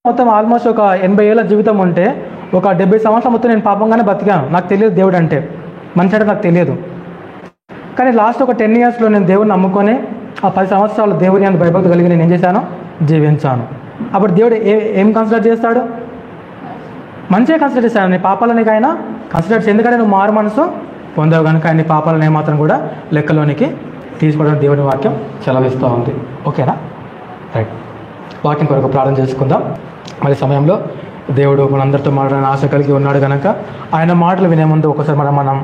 మొత్తం ఆల్మోస్ట్ ఒక 80 ఏళ్ళ జీవితం ఉంటే ఒక 70 సంవత్సరాలు మొత్తం నేను పాపంగానే బతికాను. నాకు తెలియదు దేవుడు అంటే, మనిషి అంటే నాకు తెలియదు. కానీ లాస్ట్ ఒక 10 ఇయర్స్లో నేను దేవుడిని నమ్ముకొని ఆ 10 సంవత్సరాలు దేవుని అంత భయభక్తి కలిగి నేను ఏం చేశాను, జీవించాను. అప్పుడు దేవుడు ఏం కన్సిడర్ చేస్తాడు? మంచిగా కన్సిడర్ చేస్తాడు. నీ పాపాలని ఆయన కన్సిడర్ చేసి, ఎందుకంటే నువ్వు మారు మనసు పొందావు కనుక ఆయన పాపాలను ఏమాత్రం కూడా లెక్కలోనికి తీసుకోవడం దేవుని వాక్యం సెలవిస్తూ ఉంది. ఓకేనా? రైట్. వాక్యం కొరకు ప్రార్థన చేసుకుందాం. మరి సమయంలో దేవుడు మనందరితో మాట్లాడిన ఆశ కలిగి ఉన్నాడు కనుక ఆయన మాటలు వినే ముందు ఒకసారి మనం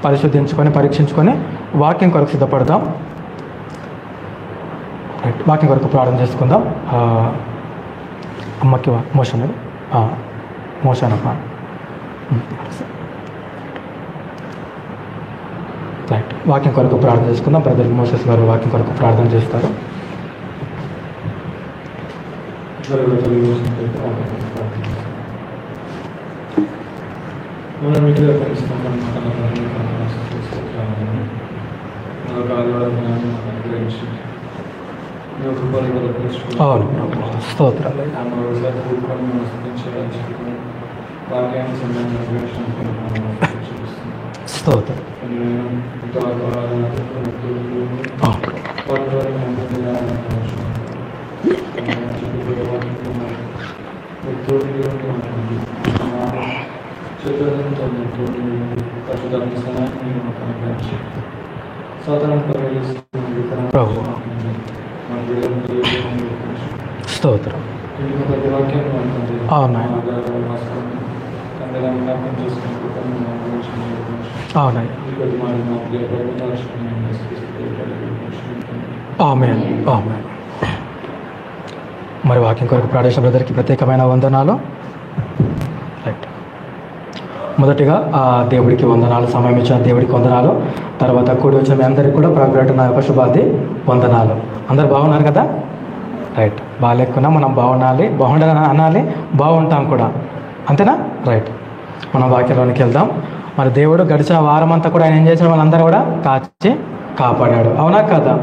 పరిశోధించుకొని పరీక్షించుకొని వాక్యం కొరకు సిద్ధపడదాం. రైట్. వాక్యం కొరకు ప్రార్థన చేసుకుందాం. అమ్మకి మోషన్ అమ్మ. రైట్. వాక్యం కొరకు ప్రార్థన చేసుకుందాం. బ్రదర్ మోసెస్ గారు వాక్యం కొరకు ప్రార్థన చేస్తారు. అవును, స్తోత్రాలు. స్తోత్రం. స్తోత్రం. అవునాయన, అవునాయన. ఆమేన్, ఆమేన్. మరి వాక్యం కొరకు ప్రార్థించిన బ్రదర్కి ప్రత్యేకమైన వందనాలు. రైట్. మొదటిగా దేవుడికి వందనాలు, సమయం ఇచ్చిన దేవుడికి వందనాలు. తర్వాత కూడి వచ్చిన మీ అందరికీ కూడా ప్రభువు నా యొక్క శుభాది వందనాలు. అందరు బాగున్నారు కదా? రైట్. బాగాలేకున్నా మనం బాగుండాలి, బాగుండాలని అనాలి, బాగుంటాం కూడా, అంతేనా? రైట్. మనం వాక్యంలోనికి వెళ్దాం. మరి దేవుడు గడిచిన వారం అంతా కూడా ఆయన ఏం చేసిన వాళ్ళందరూ కూడా కాచి కాపాడాడు. అవునా కదా?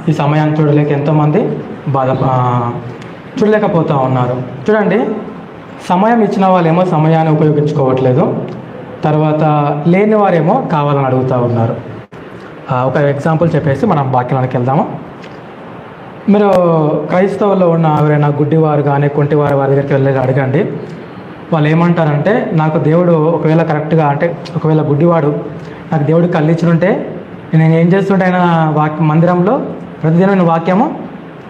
ఈ సమయాన్ని చూడలేక ఎంతోమంది చూడలేకపోతూ ఉన్నారు. చూడండి, సమయం ఇచ్చిన వాళ్ళేమో సమయాన్ని ఉపయోగించుకోవట్లేదు, తర్వాత లేని వారేమో కావాలని అడుగుతూ ఉన్నారు. ఒక ఎగ్జాంపుల్ చెప్పేసి మనం వాక్యంలోనికి వెళ్దాము. మీరు క్రైస్తవుల్లో ఉన్న ఎవరైనా గుడ్డివారు కానీ కుంటివారు వారి దగ్గరికి వెళ్ళి అడగండి. వాళ్ళు ఏమంటారంటే, నాకు దేవుడు ఒకవేళ కరెక్ట్గా, అంటే ఒకవేళ గుడ్డివాడు నాకు దేవుడు కళ్ళు ఇచ్చుంటే నేను ఏం చేస్తుంటే ఆయన మందిరంలో ప్రతిదినం నేను వాక్యము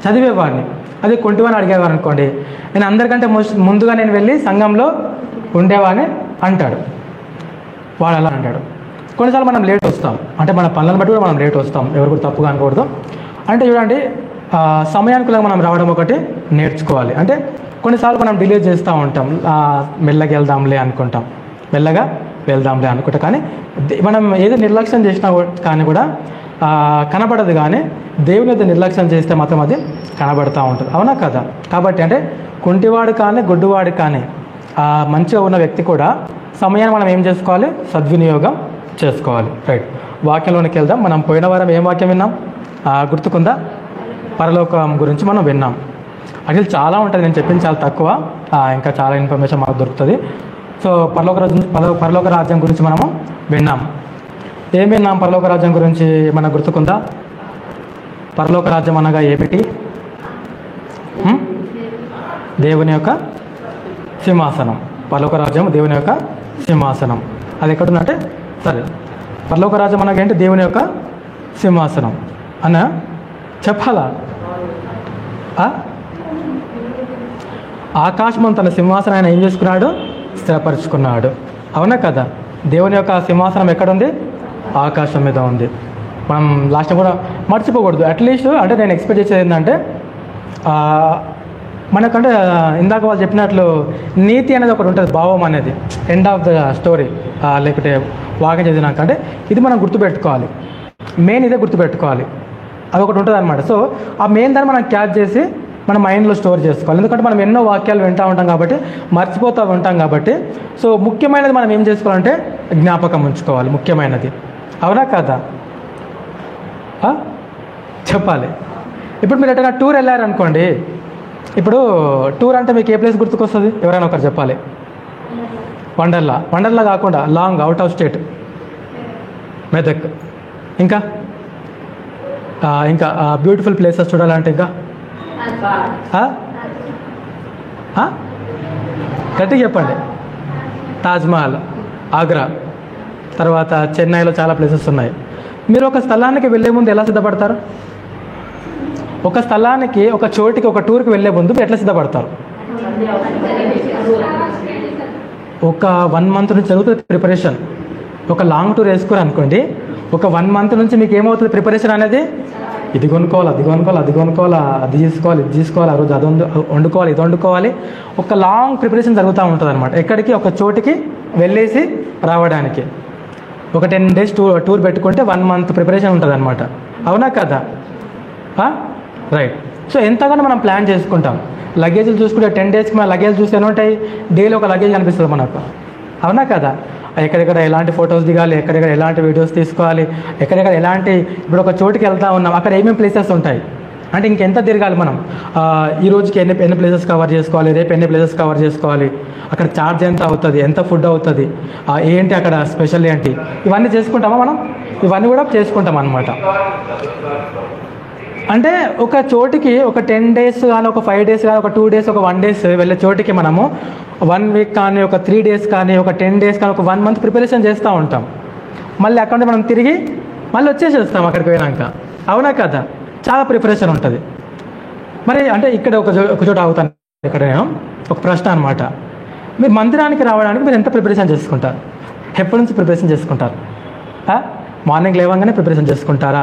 చదివేవాడిని. అది కుంటివాడిని అడిగేవారు అనుకోండి, నేను అందరికంటే ముందుగా నేను వెళ్ళి సంఘంలో ఉండేవాడిని అంటాడు. వాడు అలా అంటాడు. కొన్నిసార్లు మనం లేట్ వస్తాం, అంటే మన పనులను బట్టి కూడా మనం లేట్ వస్తాం, ఎవరు కూడా తప్పుగా అనకూడదు. అంటే చూడండి, సమయానుకూలంగా మనం రావడం ఒకటి నేర్చుకోవాలి. అంటే కొన్నిసార్లు మనం డిలే చేస్తూ ఉంటాం, మెల్లగా వెళ్దాంలే అనుకుంటాం, మెల్లగా వెళ్దాంలే అనుకుంటాం. కానీ మనం ఏది నిర్లక్ష్యం చేసినా కానీ కూడా కనబడదు. కానీ దేవుని యొక్క నిర్లక్ష్యం చేస్తే మాత్రం అది కనబడుతూ ఉంటుంది. అవునా కదా? కాబట్టి అంటే కుంటివాడు కానీ గుడ్డివాడు కానీ మంచిగా ఉన్న వ్యక్తి కూడా సమయాన్ని మనం ఏం చేసుకోవాలి, సద్వినియోగం చేసుకోవాలి. రైట్. వాక్యంలోనికి వెళ్దాం. మనం పోయిన వారం ఏం వాక్యం విన్నాం గుర్తుకుందా? పరలోకం గురించి మనం విన్నాం. యాక్చువల్లీ చాలా ఉంటుంది, నేను చెప్పింది చాలా తక్కువ, ఇంకా చాలా ఇన్ఫర్మేషన్ మాకు దొరుకుతుంది. సో పరలోక రాజ్యం గురించి మనము విన్నాం. ఏం విన్నాం పరలోక రాజ్యం గురించి మనకు గుర్తుకుందా? పరలోక రాజ్యం అనగా ఏమిటి? దేవుని యొక్క సింహాసనం. పరలోక రాజ్యం దేవుని యొక్క సింహాసనం. అది ఎక్కడుందంటే, సరే, పరలోక రాజ్యం అనగా ఏంటి? దేవుని యొక్క సింహాసనం అన్న చెప్పాలా? ఆకాశం తన సింహాసనం ఆయన ఏం చేసుకున్నాడు? స్థిరపరుచుకున్నాడు. అవునా కదా? దేవుని యొక్క సింహాసనం ఎక్కడుంది? ఆకాశం మీద ఉంది. మనం లాస్ట్ కూడా మర్చిపోకూడదు. అట్లీస్ట్ అంటే నేను ఎక్స్పెక్ట్ చేసేది ఏంటంటే, మనకంటే ఇందాక వాళ్ళు చెప్పినట్లు నీతి అనేది ఒకటి ఉంటుంది, భావం అనేది ఎండ్ ఆఫ్ ద స్టోరీ, లేకపోతే వాక్యం చదివినాక. అంటే ఇది మనం గుర్తుపెట్టుకోవాలి, మెయిన్ ఇదే గుర్తుపెట్టుకోవాలి, అదొకటి ఉంటుంది అనమాట. సో ఆ మెయిన్ దాన్ని మనం క్యాచ్ చేసి మన మైండ్లో స్టోర్ చేసుకోవాలి. ఎందుకంటే మనం ఎన్నో వాక్యాలు వింటూ ఉంటాం కాబట్టి, మర్చిపోతూ ఉంటాం కాబట్టి. సో ముఖ్యమైనది మనం ఏం చేసుకోవాలంటే జ్ఞాపకం ఉంచుకోవాలి, ముఖ్యమైనది. అవునా కదా? చెప్పాలి. ఇప్పుడు మీరు ఎట్టగా టూర్ వెళ్ళారనుకోండి, ఇప్పుడు టూర్ అంటే మీకు ఏ ప్లేస్ గుర్తుకొస్తుంది? ఎవరైనా ఒకరు చెప్పాలి. వండర్లా కాకుండా long out of state, Medak. ఇంకా ఇంకా బ్యూటిఫుల్ ప్లేసెస్ చూడాలంటే ఇంకా గట్టిగా చెప్పండి. తాజ్మహల్, ఆగ్రా, తర్వాత చెన్నైలో చాలా ప్లేసెస్ ఉన్నాయి. మీరు ఒక స్థలానికి వెళ్ళే ముందు ఎలా సిద్ధపడతారు? ఒక స్థలానికి, ఒక చోటికి, ఒక టూర్కి వెళ్ళే ముందు మీరు ఎట్లా సిద్ధపడతారు? ఒక 1 month నుంచి జరుగుతుంది ప్రిపరేషన్. ఒక లాంగ్ టూర్ వేసుకుని అనుకోండి, ఒక 1 month నుంచి మీకు ఏమవుతుంది ప్రిపరేషన్ అనేది? ఇది కొనుక్కోవాలి, అది కొనుక్కోవాలి, అది కొనుక్కోవాలి, అది తీసుకోవాలి, ఇది తీసుకోవాలి, ఆ రోజు అది వండుకోవాలి, ఇది వండుకోవాలి. ఒక లాంగ్ ప్రిపరేషన్ జరుగుతూ ఉంటుంది అనమాట. ఎక్కడికి? ఒక చోటికి వెళ్ళేసి రావడానికి. ఒక 10 days టూర్ పెట్టుకుంటే 1 month ప్రిపరేషన్ ఉంటుంది అనమాట. అవునా కదా? రైట్. సో ఎంతగానో మనం ప్లాన్ చేసుకుంటాం. లగేజ్లు చూసుకుంటే 10 daysకి మన లగేజ్ చూస్తే ఏమంటాయి? డైలీ ఒక లగేజ్ అనిపిస్తుంది మనకు. అవునా కదా? ఎక్కడెక్కడ ఎలాంటి ఫొటోస్ దిగాలి, ఎక్కడెక్కడ ఎలాంటి వీడియోస్ తీసుకోవాలి, ఎక్కడెక్కడ ఎలాంటి, ఇప్పుడు ఒక చోటుకి వెళ్తా ఉన్నాం, అక్కడ ఏమేమి ప్లేసెస్ ఉంటాయి అంటే ఇంకెంత తిరగాలి మనం, ఈ రోజుకి ఎన్ని ప్లేసెస్ కవర్ చేసుకోవాలి, రేపు ఎన్ని ప్లేసెస్ కవర్ చేసుకోవాలి, అక్కడ ఛార్జ్ ఎంత అవుతుంది, ఎంత ఫుడ్ అవుతుంది, ఏంటి అక్కడ స్పెషల్ ఏంటి, ఇవన్నీ చేసుకుంటామా మనం? ఇవన్నీ కూడా చేసుకుంటాం అన్నమాట. అంటే ఒక చోటికి ఒక 10 days కానీ, ఒక 5 days కానీ, ఒక 2 days, ఒక 1 day వెళ్ళే చోటికి మనము 1 week కానీ, ఒక 3 days కానీ, ఒక 10 days కానీ, ఒక 1 month ప్రిపరేషన్ చేస్తూ ఉంటాం. మళ్ళీ అక్కడ మనం తిరిగి మళ్ళీ వచ్చేసేస్తాం అక్కడికి పోయినాక. అవునా కదా? చాలా ప్రిపరేషన్ ఉంటుంది. మరి అంటే ఇక్కడ ఒక చోట అవుతాను. ఇక్కడ నేను ఒక ప్రశ్న అనమాట. మీరు మందిరానికి రావడానికి మీరు ఎంత ప్రిపరేషన్ చేసుకుంటారు? ఎప్పటి నుంచి ప్రిపరేషన్ చేసుకుంటారు? మార్నింగ్ లేవగానే ప్రిపరేషన్ చేసుకుంటారా?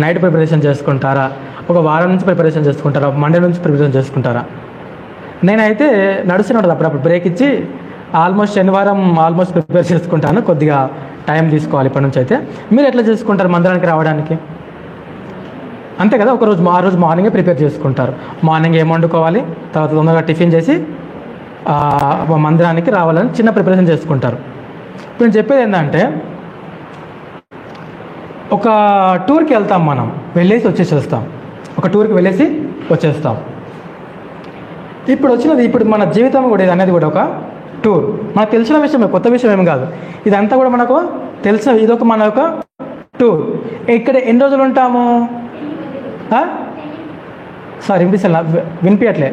నైట్ ప్రిపరేషన్ చేసుకుంటారా? ఒక వారం నుంచి ప్రిపరేషన్ చేసుకుంటారా? మండే నుంచి ప్రిపరేషన్ చేసుకుంటారా? నేనైతే నడుస్తూనే ఉంటుంది, అప్పుడప్పుడు బ్రేక్ ఇచ్చి ఆల్మోస్ట్ శనివారం ప్రిపేర్ చేసుకుంటాను. కొద్దిగా టైం తీసుకోవాలి ఇప్పటి నుంచి. అయితే మీరు ఎట్లా చేసుకుంటారు మందిరానికి రావడానికి? అంతే కదా, ఆ రోజు మార్నింగే ప్రిపేర్ చేసుకుంటారు. మార్నింగ్ ఏం వండుకోవాలి, తర్వాత తొందరగా టిఫిన్ చేసి మందిరానికి రావాలని చిన్న ప్రిపరేషన్ చేసుకుంటారు. ఇప్పుడు నేను చెప్పేది ఏంటంటే, ఒక టూర్కి వెళ్తాం, మనం వెళ్ళేసి వచ్చేసేస్తాం. ఒక టూర్కి వెళ్ళేసి వచ్చేస్తాం. ఇప్పుడు మన జీవితం కూడా ఇది అనేది కూడా ఒక టూర్. మనకు తెలిసిన విషయమే, కొత్త విషయం ఏమి కాదు. ఇదంతా కూడా మనకు తెలిసిన, ఇదొక మన యొక్క టూర్. ఇక్కడ ఎన్ని రోజులు ఉంటాము? సారీ వినిపించట్లే.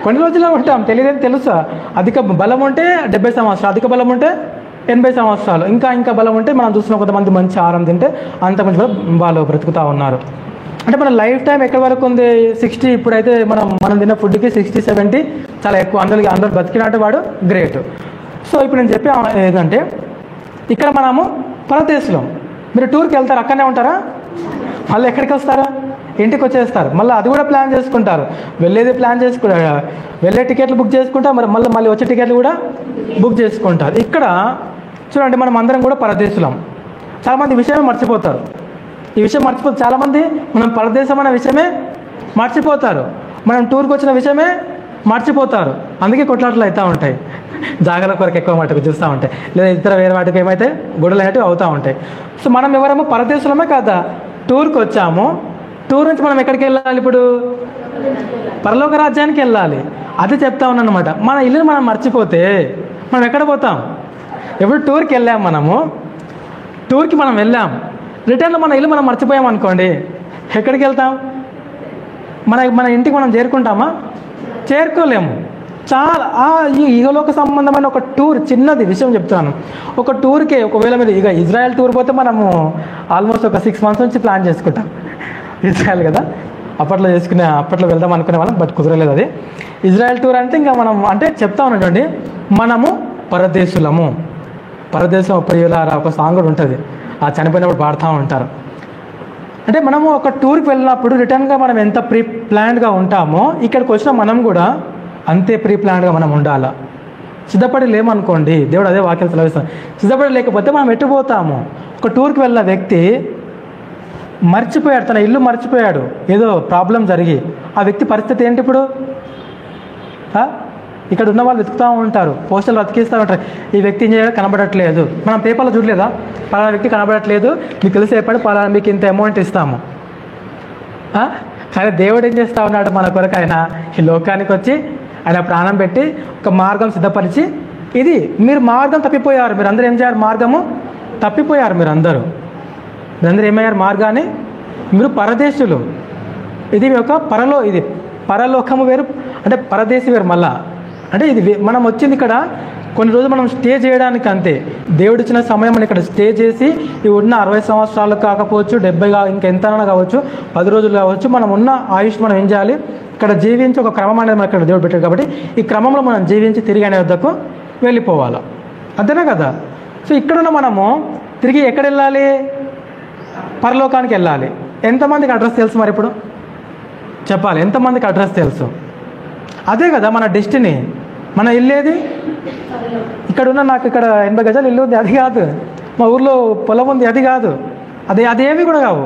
కొన్ని రోజుల్లో ఉంటాం. తెలియదని తెలుసా? అధిక బలం ఉంటే 70 సంవత్సరాలు, అధిక బలం ఉంటే 80 సంవత్సరాలు, ఇంకా బలం ఉంటే మనం చూసిన కొంతమంది మంచి ఆహారం తింటే అంత మంచి వాళ్ళు బ్రతుకుతూ ఉన్నారు. అంటే మన లైఫ్ టైం ఎక్కడి వరకు ఉంది? 60. ఇప్పుడైతే మనం తిన్న ఫుడ్కి 60-70 చాలా ఎక్కువ. అందరూ బతికినట్టు వాడు గ్రేట్. సో ఇప్పుడు నేను చెప్పే ఏంటంటే, ఇక్కడ మనము పరదేశంలో మీరు టూర్కి వెళ్తారు, అక్కడనే ఉంటారా? మళ్ళీ ఎక్కడికి వస్తారా? ఇంటికి వచ్చేస్తారు. మళ్ళీ అది కూడా ప్లాన్ చేసుకుంటారు. వెళ్ళేది ప్లాన్ చేసుకుంటారు, వెళ్ళే టికెట్లు బుక్ చేసుకుంటారు, మళ్ళీ వచ్చే టికెట్లు కూడా బుక్ చేసుకుంటారు. ఇక్కడ చూడండి, మనం అందరం కూడా పరదేశులం. చాలామంది ఈ విషయమే మర్చిపోతారు. చాలామంది మనం పరదేశం అనే విషయమే మర్చిపోతారు. మనం టూర్కి వచ్చిన విషయమే మర్చిపోతారు. అందుకే కొట్లాటలు అవుతూ ఉంటాయి. జాగ్రత్త కొరకు ఎక్కువ మటుకు చూస్తూ ఉంటాయి, లేదా ఇతర వేరే వాటికి ఏమైతే గొడవలు అనేవి అవుతూ ఉంటాయి. సో మనం ఎవరేమో పరదేశులమే కాదా, టూర్కి వచ్చాము. టూర్ నుంచి మనం ఎక్కడికి వెళ్ళాలి? ఇప్పుడు పరలోక రాజ్యానికి వెళ్ళాలి. అదే చెప్తా ఉన్నాను అనమాట. మన ఇల్లుని మనం మర్చిపోతే మనం ఎక్కడ పోతాం? ఎప్పుడు టూర్కి వెళ్ళాం, టూర్కి మనం వెళ్ళాం, రిటర్న్లో మన ఇల్లు మనం మర్చిపోయాం అనుకోండి, ఎక్కడికి వెళ్తాం? మన ఇంటికి మనం చేరుకుంటామా? చేరుకోలేము. చాలా ఈ ఇహలోక సంబంధమైన ఒక టూర్, చిన్నది విషయం చెప్తున్నాను. ఒక టూర్కి ఒకవేళ మీరు ఇజ్రాయెల్ టూర్ పోతే మనము ఆల్మోస్ట్ ఒక 6 months నుంచి ప్లాన్ చేసుకుంటాం. ఇజ్రాయెల్ కదా, అప్పట్లో వెళ్దాం అనుకునే వాళ్ళం, బట్ కుదరలేదు అది. ఇజ్రాయెల్ టూర్ అంటే ఇంకా మనం అంటే చెప్తా ఉన్నాండి, మనము పరదేశులము. పరదేశం ప్రియులారా ఒక సాంగ్ కూడా ఉంటుంది, ఆ చనిపోయినప్పుడు పాడుతూ ఉంటారు. అంటే మనము ఒక టూర్కి వెళ్ళినప్పుడు రిటర్న్గా మనం ఎంత ప్రీ ప్లాన్డ్గా ఉంటామో, ఇక్కడికి వచ్చిన మనం కూడా అంతే ప్రీ ప్లాన్డ్గా మనం ఉండాలా. సిద్ధపడి లేమనుకోండి, దేవుడు అదే వాక్యం సెలవిస్తాం. సిద్ధపడి లేకపోతే మనం ఎట్టుపోతాము. ఒక టూర్కి వెళ్ళిన వ్యక్తి మర్చిపోయాడు, తన ఇల్లు మర్చిపోయాడు, ఏదో ప్రాబ్లం జరిగి. ఆ వ్యక్తి పరిస్థితి ఏంటి ఇప్పుడు? ఇక్కడ ఉన్న వాళ్ళు వెతుకుతూ ఉంటారు, పోస్టర్లు అతికిస్తూ ఉంటారు, ఈ వ్యక్తి ఏం చేయాలో కనబడట్లేదు. మనం పేపర్లో చూడలేదా, పలానా వ్యక్తి కనబడట్లేదు, మీకు తెలిసి చెప్పాడు, పలానా మీకు ఇంత అమౌంట్ ఇస్తాము. కానీ దేవుడు ఏం చేస్తూ ఉన్నాడు మన కొరకు? ఆయన ఈ లోకానికి వచ్చి ఆయన ప్రాణం పెట్టి ఒక మార్గం సిద్ధపరిచి, ఇది మీరు మార్గం తప్పిపోయారు, మీరు అందరూ ఏం చేయారు? మార్గము తప్పిపోయారు. మీరందరూ ఏమయ్యారు? మార్గాన్ని మీరు పరదేశులు. ఇది ఒక ఇది పరలోకము వేరు, అంటే పరదేశి వేరు. మళ్ళా అంటే ఇది మనం వచ్చింది ఇక్కడ కొన్ని రోజులు మనం స్టే చేయడానికి, అంతే. దేవుడు ఇచ్చిన సమయం మనం ఇక్కడ స్టే చేసి ఈ ఉన్న 60 సంవత్సరాలు కాకపోవచ్చు, 70 ఇంకెంతైనా కావచ్చు, 10 రోజులు కావచ్చు, మనం ఉన్న ఆయుష్ మనం ఏం చేయాలి? ఇక్కడ జీవించి ఒక క్రమం అనేది మనకి ఇక్కడ దేవుడు పెట్టాడు కాబట్టి ఈ క్రమంలో మనం జీవించి తిరిగి ఆయన వద్దకు వెళ్ళిపోవాలి. అంతేనా కదా? సో ఇక్కడున్న మనము తిరిగి ఎక్కడ వెళ్ళాలి? పరలోకానికి వెళ్ళాలి. ఎంతమందికి అడ్రస్ తెలుసు మరి? ఇప్పుడు చెప్పాలి, ఎంతమందికి అడ్రస్ తెలుసు? అదే కదా మన డెస్టినీ. మన ఇల్లు ఏది? ఇక్కడున్న నాకు ఇక్కడ 80 గజాలు ఇల్లు ఉంది, అది కాదు. మా ఊర్లో పొలం ఉంది, అది కాదు. అదేమి కూడా కావు.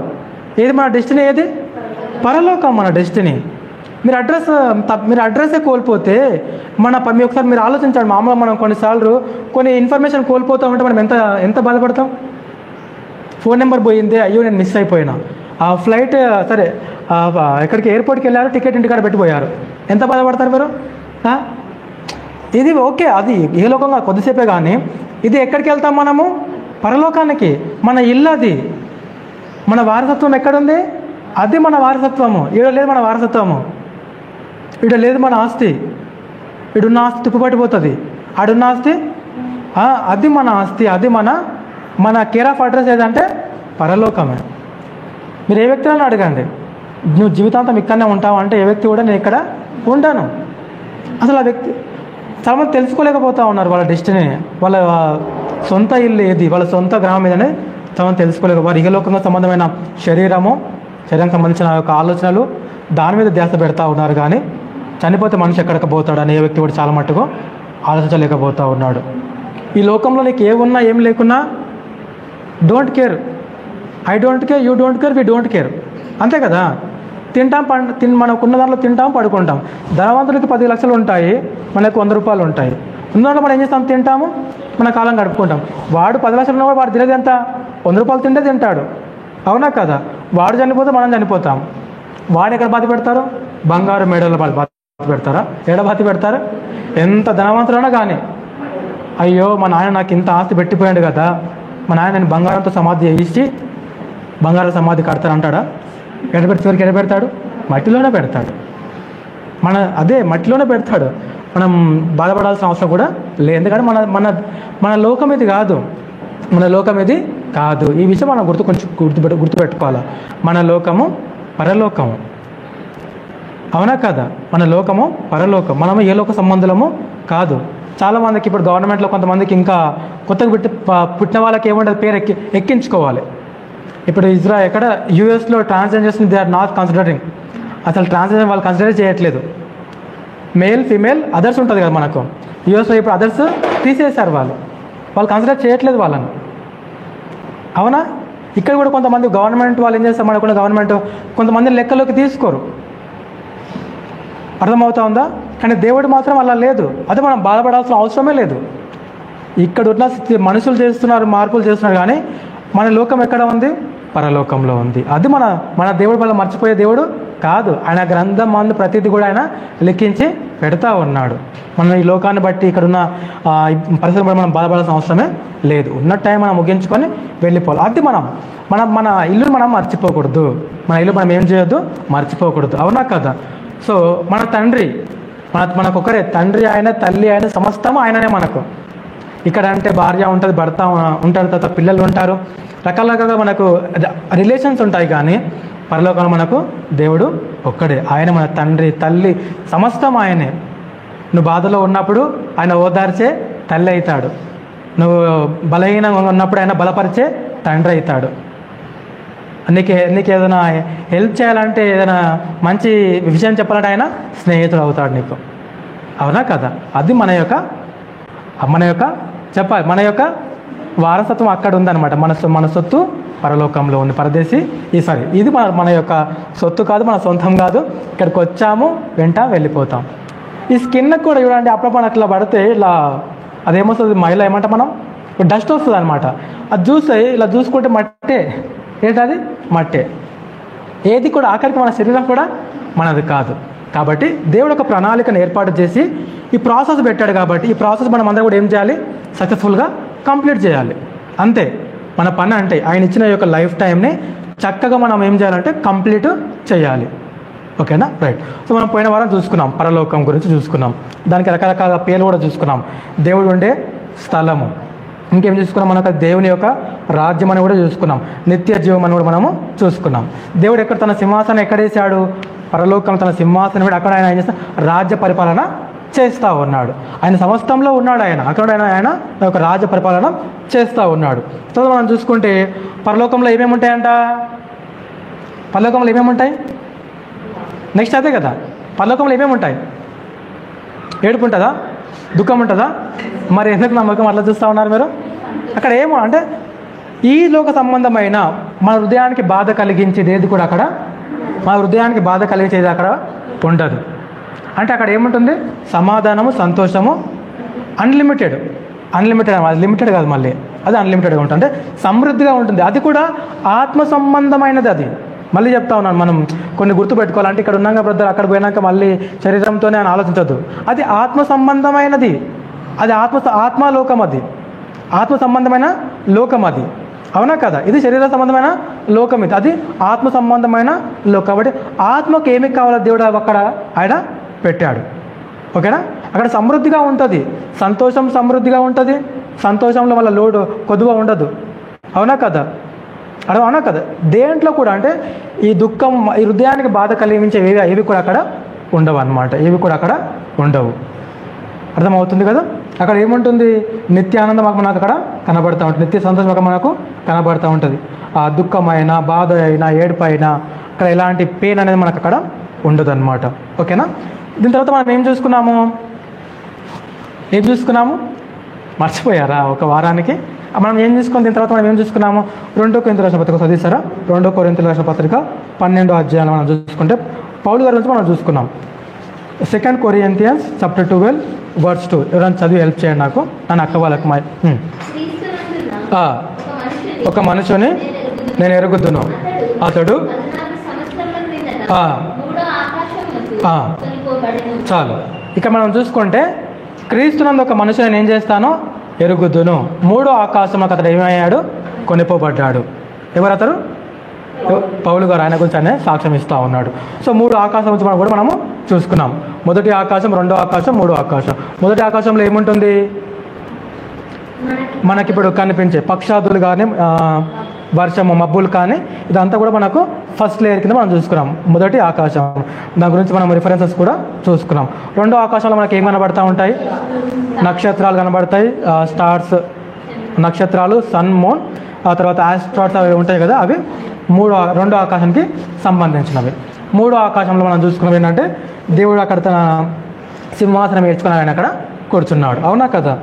ఏది మన డెస్టినీ? ఏది? పరలోకం మన డెస్టినీ. మీరు అడ్రస్సే కోల్పోతే మీ ఒకసారి మీరు ఆలోచించండి. మామూలుగా మనం కొన్నిసార్లు కొన్ని ఇన్ఫర్మేషన్ కోల్పోతూ ఉంటే మనం ఎంత బాధపడతాం? ఫోన్ నెంబర్ పోయిందే, అయ్యో నేను మిస్ అయిపోయినా. ఆ ఫ్లైట్ సరే ఎక్కడికి ఎయిర్పోర్ట్కి వెళ్ళారు, టికెట్ ఇంటికాడ పెట్టిపోయారు, ఎంత బాధపడతారు మీరు? ఇది ఓకే, అది ఏ లోకంగా కొద్దిసేపే. కానీ ఇది ఎక్కడికి వెళ్తాం మనము? పరలోకానికి. మన ఇల్లు అది. మన వారసత్వం ఎక్కడుంది? అది మన వారసత్వము. ఈడ లేదు మన వారసత్వము, ఈడ లేదు మన ఆస్తి. ఈడున్న ఆస్తి తుప్పుపట్టిపోతుంది, ఆడున్న ఆస్తి అది మన ఆస్తి. అది మన కేర్ ఆఫ్ అడ్రస్ ఏదంటే పరలోకమే. మీరు ఏ వ్యక్తులను అడగండి, నువ్వు జీవితాంతం ఇక్కడనే ఉంటావు అంటే ఏ వ్యక్తి కూడా నేను ఇక్కడ ఉంటాను. అసలు ఆ వ్యక్తి చాలామంది తెలుసుకోలేకపోతూ ఉన్నారు వాళ్ళ డెస్టినీ, వాళ్ళ సొంత ఇల్లు ఏది, వాళ్ళ సొంత గ్రామం ఏదని చాలామంది తెలుసుకోలేక వారు ఇహలోకంగా సంబంధమైన శరీరం సంబంధించిన యొక్క ఆలోచనలు దాని మీద ధ్యాస పెడతా ఉన్నారు. కానీ చనిపోతే మనిషి ఎక్కడికి పోతాడు అనే వ్యక్తి కూడా చాలా మట్టుకు ఆలోచించలేకపోతూ ఉన్నాడు. ఈ లోకంలో నీకు ఏమున్నా ఏం లేకున్నా don't care. I don't care, you don't care, we don't care. అంతే కదా? తింటాం, మనకున్న దాంట్లో తింటాం, పడుకుంటాం. ధనవంతుడికి 10 లక్షలు ఉంటాయి, మనకు 100 రూపాయలు ఉంటాయి. ఉన్నదాంట్లో మనం ఏం చేస్తాం? తింటాము, మన కాలం గడుపుకుంటాం. వాడు 10 లక్షలు ఉన్నవాడు వాడు తినేది ఎంత? 100 రూపాయలు తింటే తింటాడు. అవునా కదా? వాడు చనిపోతే మనం చనిపోతాం. వాడు ఎక్కడ బాధ పెడతారు? బంగారు మేడలో బాధ పెడతారా? ఏడ బాధ పెడతారు? ఎంత ధనవంతులైనా కానీ అయ్యో మా నాయన నాకు ఇంత ఆస్తి పెట్టిపోయాడు కదా, మా నాయన నేను బంగారంతో సమాధి చేయించి బంగారం సమాధి కడతారంటాడా? చివరికి ఎక్కడ పెడతాడు? మట్టిలోనే పెడతాడు. మట్టిలోనే పెడతాడు. మనం బాధపడాల్సిన అవసరం కూడా లేదు. ఎందుకంటే మన లోకం ఇది కాదు. ఈ విషయం మనం గుర్తుపెట్టుకోవాలి. మన లోకము పరలోకము. అవునా కదా? మన లోకము పరలోకం. మనము ఏ లోక సంబంధులము కాదు. చాలామందికి ఇప్పుడు గవర్నమెంట్లో కొంతమందికి ఇంకా కొత్తగా పుట్టిన వాళ్ళకి ఏమంటారు? పేరు ఎక్కించుకోవాలి. ఇప్పుడు ఎక్కడ యూఎస్లో ట్రాన్స్జెండర్స్ని దే ఆర్ నాట్ కన్సిడరింగ్. అసలు ట్రాన్స్జెండర్ వాళ్ళు కన్సిడర్ చేయట్లేదు. మేల్ ఫీమేల్ అదర్స్ ఉంటుంది కదా మనకు. యూఎస్లో ఇప్పుడు అదర్స్ తీసేశారు. వాళ్ళు కన్సిడర్ చేయట్లేదు వాళ్ళని. అవునా? ఇక్కడ కూడా కొంతమంది గవర్నమెంట్ వాళ్ళు ఏం చేస్తారు? మనకు గవర్నమెంట్ కొంతమంది లెక్కలోకి తీసుకోరు. అర్థమవుతా ఉందా? కానీ దేవుడు మాత్రం అలా లేదు. అదే మనం బాధపడాల్సిన అవసరమే లేదు. ఇక్కడ ఉన్న మనుషులు మార్పులు చేస్తున్నారు. కానీ మన లోకం ఎక్కడ ఉంది? పరలోకంలో ఉంది. అది మన దేవుడు వల్ల మర్చిపోయే దేవుడు కాదు. ఆయన గ్రంథం మందు ప్రతిదీ కూడా ఆయన లెక్కించి పెడతా ఉన్నాడు. మనం ఈ లోకాన్ని బట్టి ఇక్కడున్న పరిస్థితులు బట్టి మనం బాధపడాల్సిన అవసరమే లేదు. ఉన్న టైం మనం ముగించుకొని వెళ్ళిపోవాలి. అది మన ఇల్లు మనం మర్చిపోకూడదు. మన ఇల్లు మనం ఏం చేయొద్దు? మర్చిపోకూడదు. అవునా కదా? సో మన తండ్రి మనకొకరే తండ్రి, ఆయన తల్లి, ఆయన సమస్తము ఆయననే మనకు. ఇక్కడ అంటే భార్య ఉంటుంది, భర్త ఉంటారు, తర్వాత పిల్లలు ఉంటారు, రకరకాలుగా మనకు రిలేషన్స్ ఉంటాయి. కానీ పరలోకంలో మనకు దేవుడు ఒక్కడే. ఆయన మన తండ్రి, తల్లి, సమస్తం ఆయనే. నువ్వు బాధలో ఉన్నప్పుడు ఆయన ఓదార్చే తల్లి అవుతాడు. నువ్వు బలహీనంగా ఉన్నప్పుడు ఆయన బలపరిచే తండ్రి అవుతాడు. నీకు ఏదైనా హెల్ప్ చేయాలంటే, ఏదైనా మంచి విషయం చెప్పాలంటే ఆయన స్నేహితుడు అవుతాడు నీకు. అవునా కదా? అది మన యొక్క చెప్పాలి. మన యొక్క వారసత్వం అక్కడ ఉందన్నమాట. మన సొత్తు పరలోకంలో ఉంది. పరదేశి ఇది మన యొక్క సొత్తు కాదు, మన సొంతం కాదు. ఇక్కడికి వచ్చాము, వెళ్ళిపోతాం. ఈ స్కిన్ కూడా చూడండి, అప్పుడప్పుడు మనకు ఇట్లా పడితే ఇలా అదేమొస్తుంది? మైలో ఏమంటే మనం డస్ట్ వస్తుంది అనమాట. అది చూస్తే ఇలా చూసుకుంటే మట్టే. ఏంటది? మట్టే. ఏది కూడా ఆఖరికి మన శరీరం కూడా మనది కాదు. కాబట్టి దేవుడు ఒక ప్రణాళికను ఏర్పాటు చేసి ఈ ప్రాసెస్ పెట్టాడు. కాబట్టి ఈ ప్రాసెస్ మనం అందరం కూడా ఏం చేయాలి? సక్సెస్ఫుల్గా కంప్లీట్ చేయాలి. అంతే మన పని. అంటే ఆయన ఇచ్చిన ఈ యొక్క లైఫ్ టైంని చక్కగా మనం ఏం చేయాలంటే కంప్లీట్ చేయాలి. ఓకేనా? రైట్. సో మనం పోయిన వారం చూసుకున్నాం, పరలోకం గురించి చూసుకున్నాం, దానికి రకరకాల పేర్లు కూడా చూసుకున్నాం. దేవుడు ఉండే స్థలము, ఇంకేం చూసుకున్నాం? మనకు దేవుని యొక్క రాజ్యం అని కూడా చూసుకున్నాం, నిత్య జీవం అని కూడా మనము చూసుకున్నాం. దేవుడు ఎక్కడ తన సింహాసనం ఎక్కడేసాడు? పరలోకం తన సింహాసనం కూడా అక్కడ ఆయన ఏం చేస్తా? రాజ్య పరిపాలన చేస్తూ ఉన్నాడు. ఆయన సమస్తంలో ఉన్నాడు. అక్కడ ఆయన ఒక రాజ్య పరిపాలన చేస్తూ ఉన్నాడు. తర్వాత మనం చూసుకుంటే పరలోకంలో ఏమేమి ఉంటాయంట? పరలోకంలో ఏమేమి ఉంటాయి? నెక్స్ట్ అదే కదా, పరలోకంలో ఏమేమి ఉంటాయి? ఏడుపు ఉంటుందా? దుఃఖం ఉంటుందా? మరి ఎందుకు నమ్మకం అట్లా చూస్తూ ఉన్నారు మీరు? అక్కడ ఏమో అంటే ఈ లోక సంబంధమైన మన హృదయానికి బాధ కలిగించేది ఏది కూడా అక్కడ, మన హృదయానికి బాధ కలిగించేది అక్కడ ఉండదు. అంటే అక్కడ ఏముంటుంది? సమాధానము, సంతోషము, అన్లిమిటెడ్. అది లిమిటెడ్ కాదు, మళ్ళీ అది అన్లిమిటెడ్గా ఉంటుంది. అంటే సమృద్ధిగా ఉంటుంది. అది కూడా ఆత్మ సంబంధమైనది. అది మళ్ళీ చెప్తా ఉన్నాను, మనం కొన్ని గుర్తుపెట్టుకోవాలంటే ఇక్కడ ఉన్నాక బ్రదర్, అక్కడ పోయినాక మళ్ళీ శరీరంతోనే అని ఆలోచించద్దు. అది ఆత్మ సంబంధమైనది. అది ఆత్మలోకం. అది ఆత్మ సంబంధమైన లోకం. అది అవునా కదా? ఇది శరీర సంబంధమైన లోకం. అది ఆత్మ సంబంధమైన లోకం. కాబట్టి ఆత్మకు ఏమి కావాలో దేవుడు అక్కడ ఆయన పెట్టాడు. ఓకేనా? అక్కడ సమృద్ధిగా ఉంటుంది, సంతోషం సమృద్ధిగా ఉంటుంది. సంతోషంలో వల్ల లోటు కొద్దుగా ఉండదు. అవునా కదా? అవునా కదా? దేంట్లో కూడా అంటే ఈ దుఃఖం, ఈ హృదయానికి బాధ కలిగించే ఏవి కూడా అక్కడ ఉండవు అన్నమాట. ఏవి కూడా అక్కడ ఉండవు. అర్థమవుతుంది కదా? అక్కడ ఏముంటుంది? నిత్యానందం మనకు అక్కడ కనబడుతూ ఉంటుంది, నిత్య సంతోషం మనకు కనబడుతూ ఉంటుంది. ఆ దుఃఖమైన, బాధ అయినా, ఏడుపు అయినా అక్కడ ఎలాంటి పెయిన్ అనేది మనకు అక్కడ ఉండదు అన్నమాట. ఓకేనా? దీని తర్వాత మనం ఏం చూసుకున్నాము? మర్చిపోయారా? ఒక వారానికి మనం ఏం చూసుకున్నాం? దీని తర్వాత మనం ఏం చూసుకున్నాము? 2 కొరింథీయుల రాసిన పత్రిక చదివిస్తారా? 2 కొరింథీయుల రాసిన పత్రిక 12వ అధ్యాయం మనం చూసుకుంటే పౌలు గారి నుంచి మనం చూసుకున్నాం. 2 Corinthians chapter 12 verse 2. ఎవరైనా చదివి హెల్ప్ చేయండి నాకు, నన్ను అక్క వాళ్ళకి. ఒక మనుషుని నేను ఎరుగుదును, అతడు చాలు. ఇక మనం చూసుకుంటే క్రీస్తునందు ఒక మనుషుని నేను ఏం చేస్తానో ఎరుగుదును, 3వ ఆకాశంలోకి అతడు ఏమయ్యాడు? కొనిపోబడ్డాడు. ఎవరు అతడు? పౌలు గారు. ఆయన గురించి ఆయన సాక్ష్యం ఇస్తూ ఉన్నాడు. సో 3 ఆకాశం నుంచి మనం కూడా మనము చూసుకున్నాం. మొదటి ఆకాశం, 2వ ఆకాశం, 3వ ఆకాశం. మొదటి ఆకాశంలో ఏముంటుంది? మనకిప్పుడు కనిపించే పక్షాదులు కానీ, వర్షము, మబ్బులు కానీ, ఇదంతా కూడా మనకు ఫస్ట్ లేయర్ కింద మనం చూసుకున్నాం. మొదటి ఆకాశం, దాని గురించి మనం రిఫరెన్సెస్ కూడా చూసుకున్నాం. 2వ ఆకాశంలో మనకి ఏం కనబడతా ఉంటాయి? నక్షత్రాలు కనబడతాయి, స్టార్స్, నక్షత్రాలు, సన్, మూన్, ఆ తర్వాత ఆస్ట్రాయిడ్స్ అవి ఉంటాయి కదా, అవి 2వ ఆకాశానికి సంబంధించినవి. 3వ ఆకాశంలో మనం చూసుకున్నవి ఏంటంటే దేవుడు అక్కడ తన సింహాసనం ఏర్చుకుని ఆయన అక్కడ కూర్చున్నాడు. అవునా కదా?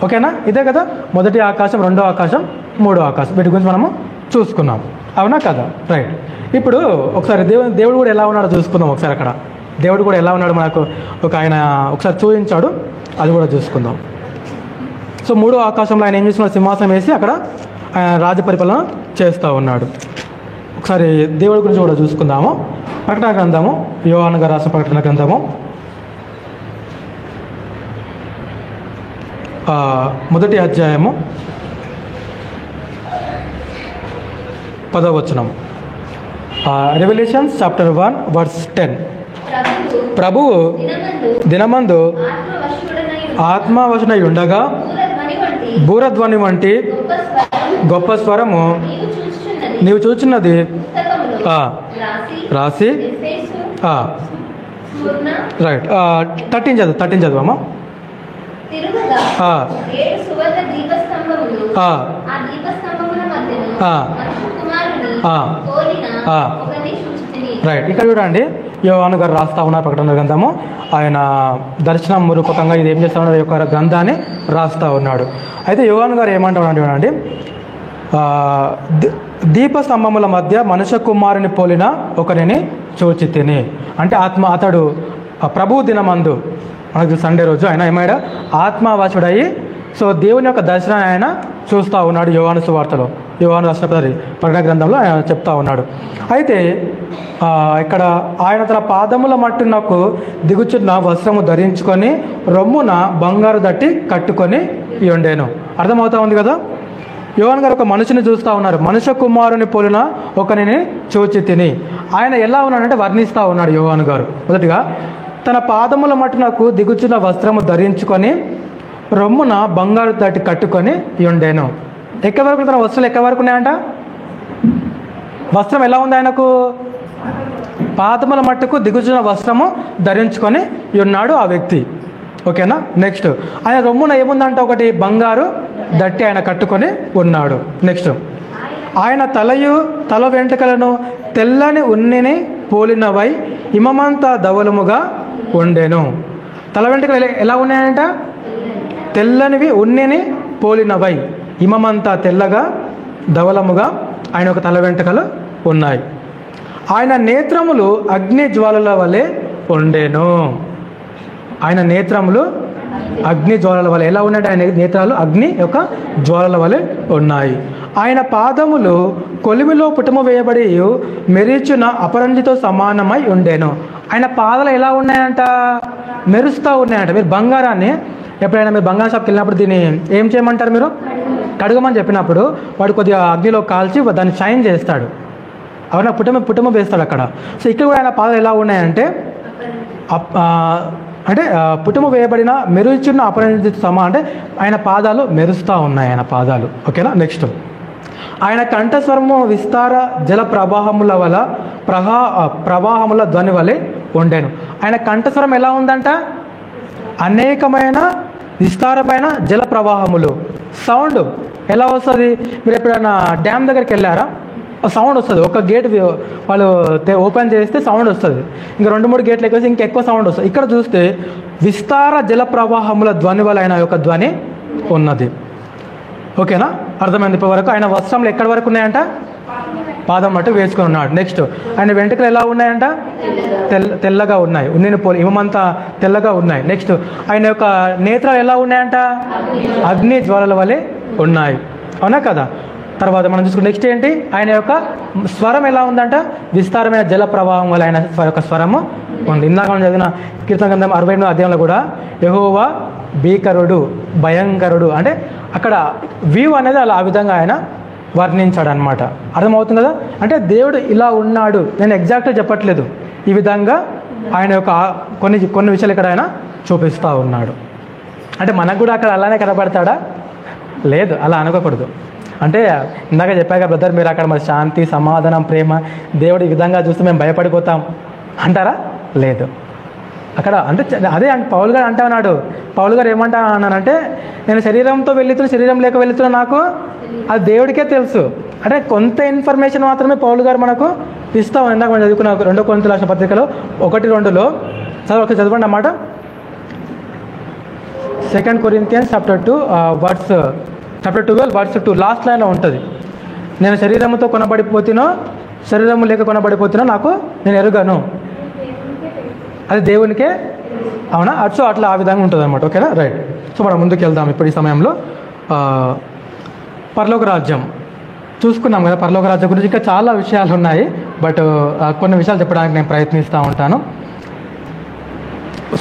ఓకేనా? ఇదే కదా మొదటి ఆకాశం, 2వ ఆకాశం, 3వ ఆకాశం. వీటి గురించి మనము చూసుకున్నాం. అవునా కదా? రైట్. ఇప్పుడు ఒకసారి దేవుడు కూడా ఎలా ఉన్నాడో చూసుకుందాం. ఒకసారి అక్కడ దేవుడు కూడా ఎలా ఉన్నాడు మనకు ఆయన ఒకసారి చూపించాడు, అది కూడా చూసుకుందాం. సో 3వ ఆకాశంలో ఆయన ఏం చేస్తున్నాడు? సింహాసనం వేసి అక్కడ ఆయన రాజ్య పరిపాలన చేస్తూ ఉన్నాడు. ఒకసారి దేవుడి గురించి కూడా చూసుకుందాము. ప్రకటన గ్రంథము, యోహాను గారు రాసిన ప్రకటన గ్రంథము, మొదటి అధ్యాయము 10వ వచనం. Revolutions chapter 1 verse 10. ప్రభువు దినమందు ఆత్మవశుడై ఉండగా బూరధ్వని వంటి గొప్ప స్వరము నీవు చూచున్నది రాసి. రైట్. 13 చదువమ్మా. రైట్. ఇక్కడ చూడండి, యోహాను గారు రాస్తా ఉన్నారు ప్రకటన గ్రంథము. ఆయన దర్శనం రూపకంగా ఇది ఏం చేస్తా ఉన్నాడు? ఈ యొక్క గ్రంథాన్ని రాస్తా ఉన్నాడు. అయితే యోహాను గారు ఏమంటాడు చూడండి, దీపస్తంభముల మధ్య మనుష్య కుమారుని పోలిన ఒకరిని చూచి తిని. అంటే అతడు ప్రభు దినమందు, మనకు సండే రోజు ఆయన ఏమైనా ఆత్మవాసుడయ్యి, సో దేవుని యొక్క దర్శనాన్ని ఆయన చూస్తూ ఉన్నాడు యోహాను సువార్తలో. యోహాను రాసిన ప్రకటన గ్రంథంలో ఆయన చెప్తా ఉన్నాడు. అయితే ఇక్కడ ఆయన తన పాదముల మట్టునకు దిగుచున్న వస్త్రము ధరించుకొని రొమ్మున బంగారు దట్టి కట్టుకొని ఉండేను. అర్థమవుతా ఉంది కదా. యోహాను గారు ఒక మనిషిని చూస్తూ ఉన్నారు. మనుష్య కుమారుని పోలిన ఒకరిని చూచి తిని. ఆయన ఎలా ఉన్నాడంటే వర్ణిస్తూ ఉన్నాడు యోహాను గారు. మొదటిగా తన పాదముల మట్టునకు దిగుచున్న వస్త్రము ధరించుకొని రొమ్మున బంగారు దట్టి కట్టుకొని ఉండేను. ఎక్కడి వరకు తన వస్త్రాలు ఎక్కడి వరకు ఉన్నాయంట? వస్త్రం ఎలా ఉంది ఆయనకు? పాదముల మట్టుకు దిగుచున్న వస్త్రము ధరించుకొని ఉన్నాడు ఆ వ్యక్తి. ఓకేనా. నెక్స్ట్ ఆయన రొమ్మున ఏముందంట? ఒకటి బంగారు దట్టి ఆయన కట్టుకొని ఉన్నాడు. నెక్స్ట్ ఆయన తల వెంట్రుకలను తెల్లని ఉన్నిని పోలినవై హిమమంతా ధవలముగా ఉండెను. తల వెంట్రుకలు ఎలా ఉన్నాయంట? తెల్లనివి ఉన్నిని పోలినవై హిమమంతా తెల్లగా ధవలముగా ఆయన ఒక తల వెంట్రుకలు ఉన్నాయి. ఆయన నేత్రములు అగ్ని జ్వాలల వలె ఉండెను. ఆయన నేత్రములు అగ్ని జ్వాలల వలె ఎలా ఉన్నాయంటే ఆయన నేత్రాలు అగ్ని యొక్క జ్వాలల వలె ఉన్నాయి. ఆయన పాదములు కొలిమిలో పుటము వేయబడి మెరుచున్న అపరంజితో సమానమై ఉండేను. ఆయన పాదాలు ఎలా ఉన్నాయంట? మెరుస్తూ ఉన్నాయంట. మీరు బంగారాన్ని ఎప్పుడైనా మీరు బంగారం షాప్కి వెళ్ళినప్పుడు దీన్ని ఏం చేయమంటారు? మీరు కడగమని చెప్పినప్పుడు వాడు కొద్దిగా అగ్నిలో కాల్చి దాన్ని షైన్ చేస్తాడు. అవునా, పుటము వేస్తాడు అక్కడ. సో ఇక్కడ కూడా ఆయన పాదాలు ఎలా ఉన్నాయంటే పుటము వేయబడిన మెరుచున్న అపరంజిత సమా అంటే ఆయన పాదాలు మెరుస్తూ ఉన్నాయి ఆయన పాదాలు. ఓకేనా. నెక్స్ట్ ఆయన కంఠస్వరము విస్తార జల ప్రవాహముల వల్ల ప్రవాహముల ధ్వని వలె ఉండేను. ఆయన కంఠస్వరం ఎలా ఉందంట? అనేకమైన విస్తారమైన జల ప్రవాహములు. సౌండ్ ఎలా వస్తుంది? మీరు ఎప్పుడైనా డ్యామ్ దగ్గరికి వెళ్ళారా? సౌండ్ వస్తుంది. ఒక గేట్ వాళ్ళు ఓపెన్ చేస్తే సౌండ్ వస్తుంది. ఇంకా 2-3 గేట్లు ఎక్కువ ఇంకా ఎక్కువ సౌండ్ వస్తుంది. ఇక్కడ చూస్తే విస్తార జల ప్రవాహముల ధ్వని వల్ల ఆయన యొక్క ధ్వని ఉన్నది. ఓకేనా, అర్థమైంది ఇప్పటివరకు. ఆయన వస్త్రంలో ఎక్కడి వరకు ఉన్నాయంట? పాదం మట్టు వేసుకొని ఉన్నాడు. నెక్స్ట్ ఆయన వెంట్రుకలు ఎలా ఉన్నాయంట? తెల్లగా ఉన్నాయి. ఉన్నిని పోలి హిమమంతా తెల్లగా ఉన్నాయి. నెక్స్ట్ ఆయన యొక్క నేత్రాలు ఎలా ఉన్నాయంట? అగ్ని జ్వాలల వలె ఉన్నాయి. అవునా కదా. తర్వాత మనం చూసుకుంటే నెక్స్ట్ ఏంటి? ఆయన యొక్క స్వరం ఎలా ఉందంట? విస్తారమైన జల ప్రవాహం వల్ల ఆయన యొక్క స్వరము ఉంది. ఇందాక మనం చదివిన కీర్తన గ్రంథం 68వ అధ్యాయంలో కూడా యెహోవా భీకరుడు, భయంకరుడు అంటే అక్కడ వ్యూ అనేది అలా ఆ విధంగా ఆయన వర్ణించాడు అనమాట. అర్థమవుతుంది కదా. అంటే దేవుడు ఇలా ఉన్నాడు, నేను ఎగ్జాక్ట్గా చెప్పట్లేదు, ఈ విధంగా ఆయన యొక్క కొన్ని విషయాలు ఇక్కడ ఆయన చూపిస్తూ ఉన్నాడు. అంటే మనకు కూడా అక్కడ అలానే కనబడతాడా? లేదు, అలా అనుకోకూడదు. అంటే ఇందాక చెప్పాక బ్రదర్ మీరు అక్కడ మరి శాంతి, సమాధానం, ప్రేమ, దేవుడు ఈ విధంగా చూస్తే మేము భయపడిపోతాం అంటారా? లేదు. అక్కడ అంటే అదే పౌలు గారు అంటా ఉన్నాడు. పౌలు గారు ఏమంటా అన్నానంటే నేను శరీరంతో వెళ్తున్నా, శరీరం లేక వెళ్తున్నా నాకు అది దేవుడికే తెలుసు. అంటే కొంత ఇన్ఫర్మేషన్ మాత్రమే పౌలు గారు మనకు ఇస్తాం. ఇందాక మనం చదువుకున్న 2 కొరింథీయుల రాసిన పత్రికలో 1-2లో చదవండి అన్నమాట. 2 Corinthians chapter 2 chapter 12 verse 2 last లైన్లో ఉంటుంది. నేను శరీరంతో కొనబడిపోతున్నా, శరీరము లేక కొనబడిపోతున్నా నాకు నేను ఎరుగను, అది దేవునికే. అవునా. సో అట్లా ఆ విధంగా ఉంటుంది అనమాట. ఓకేనా, రైట్. సో మనం ముందుకు వెళ్దాం. ఇప్పుడు ఈ సమయంలో పరలోక రాజ్యం చూసుకున్నాం కదా. పరలోక రాజ్యం గురించి ఇంకా చాలా విషయాలు ఉన్నాయి, బట్ కొన్ని విషయాలు చెప్పడానికి నేను ప్రయత్నిస్తూ ఉంటాను.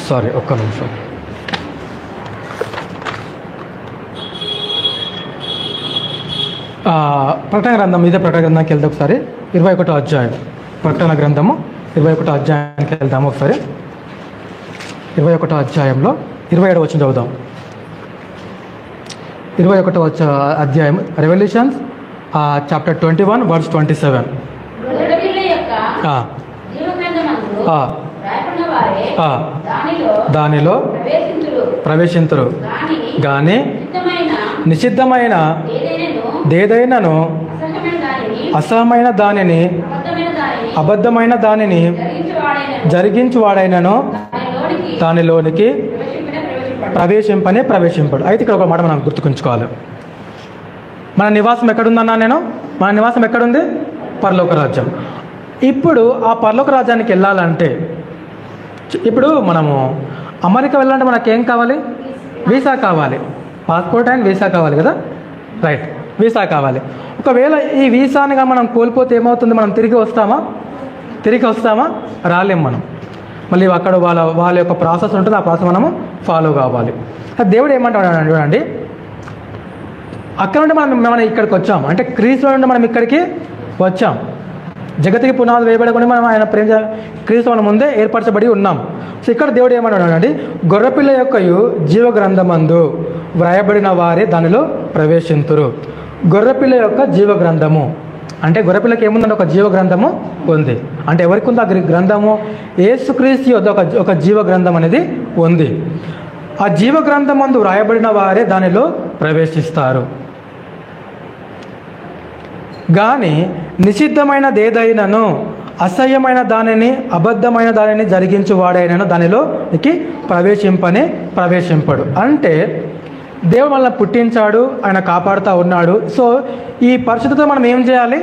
సారీ, ఒక్క నిమిషం. ప్రకటన గ్రంథం, ఇదే ప్రకటన గ్రంథానికి వెళ్తే ఒకసారి 21వ అధ్యాయం. ప్రకటన గ్రంథము 21వ అధ్యాయానికి వెళ్దాము ఒకసారి. 21వ అధ్యాయంలో 27వ వచనం చదువుదాం. 21వ అధ్యాయం రెవల్యూషన్స్ చాప్టర్ 21 verse 27. దానిలో ప్రవేశింతురు కానీ నిషిద్ధమైన దేదైనను అసహమైన దానిని అబద్ధమైన దానిని జరిగించువాడైనను దానిలోనికి ప్రవేశింపడు. అయితే ఇక్కడ ఒక మాట మనం గుర్తుకుంచుకోవాలి. మన నివాసం ఎక్కడుందన్నా నేను? మన నివాసం ఎక్కడుంది? పరలోక రాజ్యం. ఇప్పుడు ఆ పరలోక రాజ్యానికి వెళ్ళాలంటే, ఇప్పుడు మనము అమెరికా వెళ్ళాలంటే మనకేం కావాలి? వీసా కావాలి, పాస్పోర్ట్ అండ్ వీసా కావాలి కదా, రైట్. వీసా కావాలి. ఒకవేళ ఈ వీసానిగా మనం కోల్పోతే ఏమవుతుంది? మనం తిరిగి వస్తామా? రాలేం మనం. మళ్ళీ అక్కడ వాళ్ళ యొక్క ప్రాసెస్ ఉంటుంది, ఆ ప్రాసెస్ మనము ఫాలో కావాలి. దేవుడు ఏమంటాడు చూడండి, అక్కడ నుండి మనం ఇక్కడికి వచ్చాం, అంటే క్రీస్తులో నుండి మనం ఇక్కడికి వచ్చాం. జగతికి పునాది వేయబడకుండా మనం ఆయన క్రీస్తు మన ముందే ఏర్పరచబడి ఉన్నాం. సో ఇక్కడ దేవుడు ఏమంటాడు, గొర్రెపిల్ల యొక్కయు జీవ గ్రంథమందు వ్రాయబడిన వారే దానిలో ప్రవేశింతురు. గొర్రెపిల్ల యొక్క జీవ గ్రంథము అంటే గొర్రెపిల్లకి ఏముందంటే ఒక జీవ గ్రంథము ఉంది. అంటే ఎవరికి ఉంది ఆ గ్రంథము? యేసుక్రీస్తు యొద్ద ఒక జీవ గ్రంథం అనేది ఉంది. ఆ జీవ గ్రంథమందు వ్రాయబడిన వారే దానిలో ప్రవేశిస్తారు. కానీ నిషిద్ధమైనదేదైనను అసహ్యమైన దానిని అబద్ధమైన దానిని జరిగించువాడైనను దానిలోకి ప్రవేశింపడు. అంటే దేవుడు మనల్ని పుట్టించాడు, ఆయన కాపాడుతూ ఉన్నాడు. సో ఈ పరిశుద్ధత మనం ఏం చేయాలి?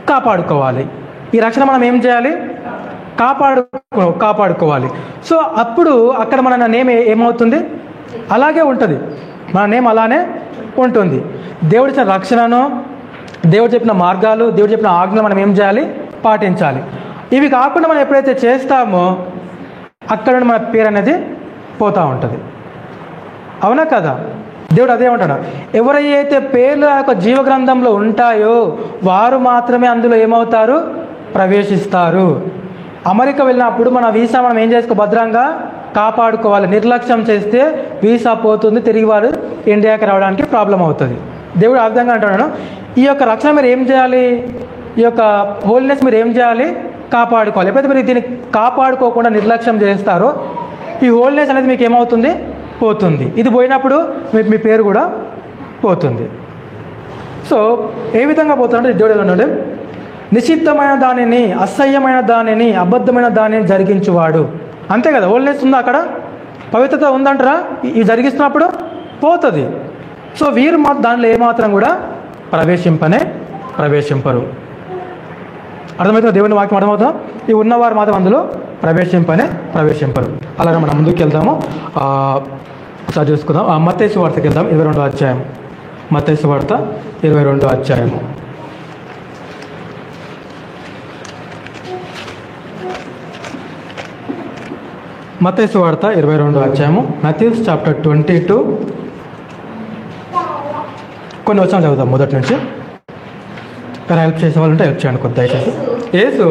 కాపాడుకోవాలి. ఈ రక్షణ మనం ఏం చేయాలి? కాపాడుకోవాలి. సో అప్పుడు అక్కడ మన నేమ్ ఏమవుతుంది? అలాగే ఉంటుంది. మన నేమ్ అలానే ఉంటుంది. దేవుడు ఇచ్చిన రక్షణను, దేవుడు చెప్పిన మార్గాలు, దేవుడు చెప్పిన ఆజ్ఞలు మనం ఏం చేయాలి? పాటించాలి. ఇవి కాకుండా మనం ఎప్పుడైతే చేస్తామో అక్కడ మన పేరు అనేది పోతూ ఉంటుంది. అవునా కదా? దేవుడు అదే ఉంటాడు, ఎవరైతే పేర్లు ఆ యొక్క జీవ గ్రంథంలో ఉంటాయో వారు మాత్రమే అందులో ఏమవుతారు? ప్రవేశిస్తారు. అమెరికా వెళ్ళినప్పుడు మన వీసా మనం ఏం చేసుకో భద్రంగా కాపాడుకోవాలి. నిర్లక్ష్యం చేస్తే వీసా పోతుంది, తిరిగి వారు ఇండియాకి రావడానికి ప్రాబ్లం అవుతుంది. దేవుడు ఆ విధంగా అంటున్నాడు, ఈ యొక్క రక్షణ మీరు ఏం చేయాలి? ఈ యొక్క హోలీనెస్ మీరు ఏం చేయాలి? కాపాడుకోవాలి. ఎప్పుడైతే మీరు దీన్ని కాపాడుకోకుండా నిర్లక్ష్యం చేస్తారో ఈ హోలీనెస్ అనేది మీకు ఏమవుతుంది? పోతుంది. ఇది పోయినప్పుడు మీ పేరు కూడా పోతుంది. సో ఏ విధంగా పోతుందంటే దేవుడు అన్నాడు, నిషిద్ధమైన దానిని, అసహ్యమైన దానిని, అబద్ధమైన దానిని జరిగించువాడు. అంతే కదా? హోలీనెస్ ఉందా అక్కడ? పవిత్రత ఉందంటారా? ఇవి జరిగిస్తున్నప్పుడు పోతుంది. సో వీరు దానిలో ఏమాత్రం కూడా ప్రవేశింపరు. అర్థమవుతుందా? దేవుని వాక్యం అర్థమవుతుందా? ఈ ఉన్నవారు మాత్రం అందులో ప్రవేశింపరు. అలాగే మనం ముందుకు వెళ్దాము. ఒకసారి చూసుకుందాం. మత్తయి సువార్తకి వెళ్దాం. 22వ అధ్యాయం. మత్తయి సువార్త 22వ అధ్యాయము. మత్తయి సువార్త 22వ అధ్యాయము. మాథ్యూస్ చాప్టర్ 22 కొన్ని వచనాలు చదువుతాం మొదటి నుంచి. కానీ హెల్ప్ చేసే వాళ్ళు ఉంటే హెల్ప్ చేయండి కొద్ది దయచేసి. యేసు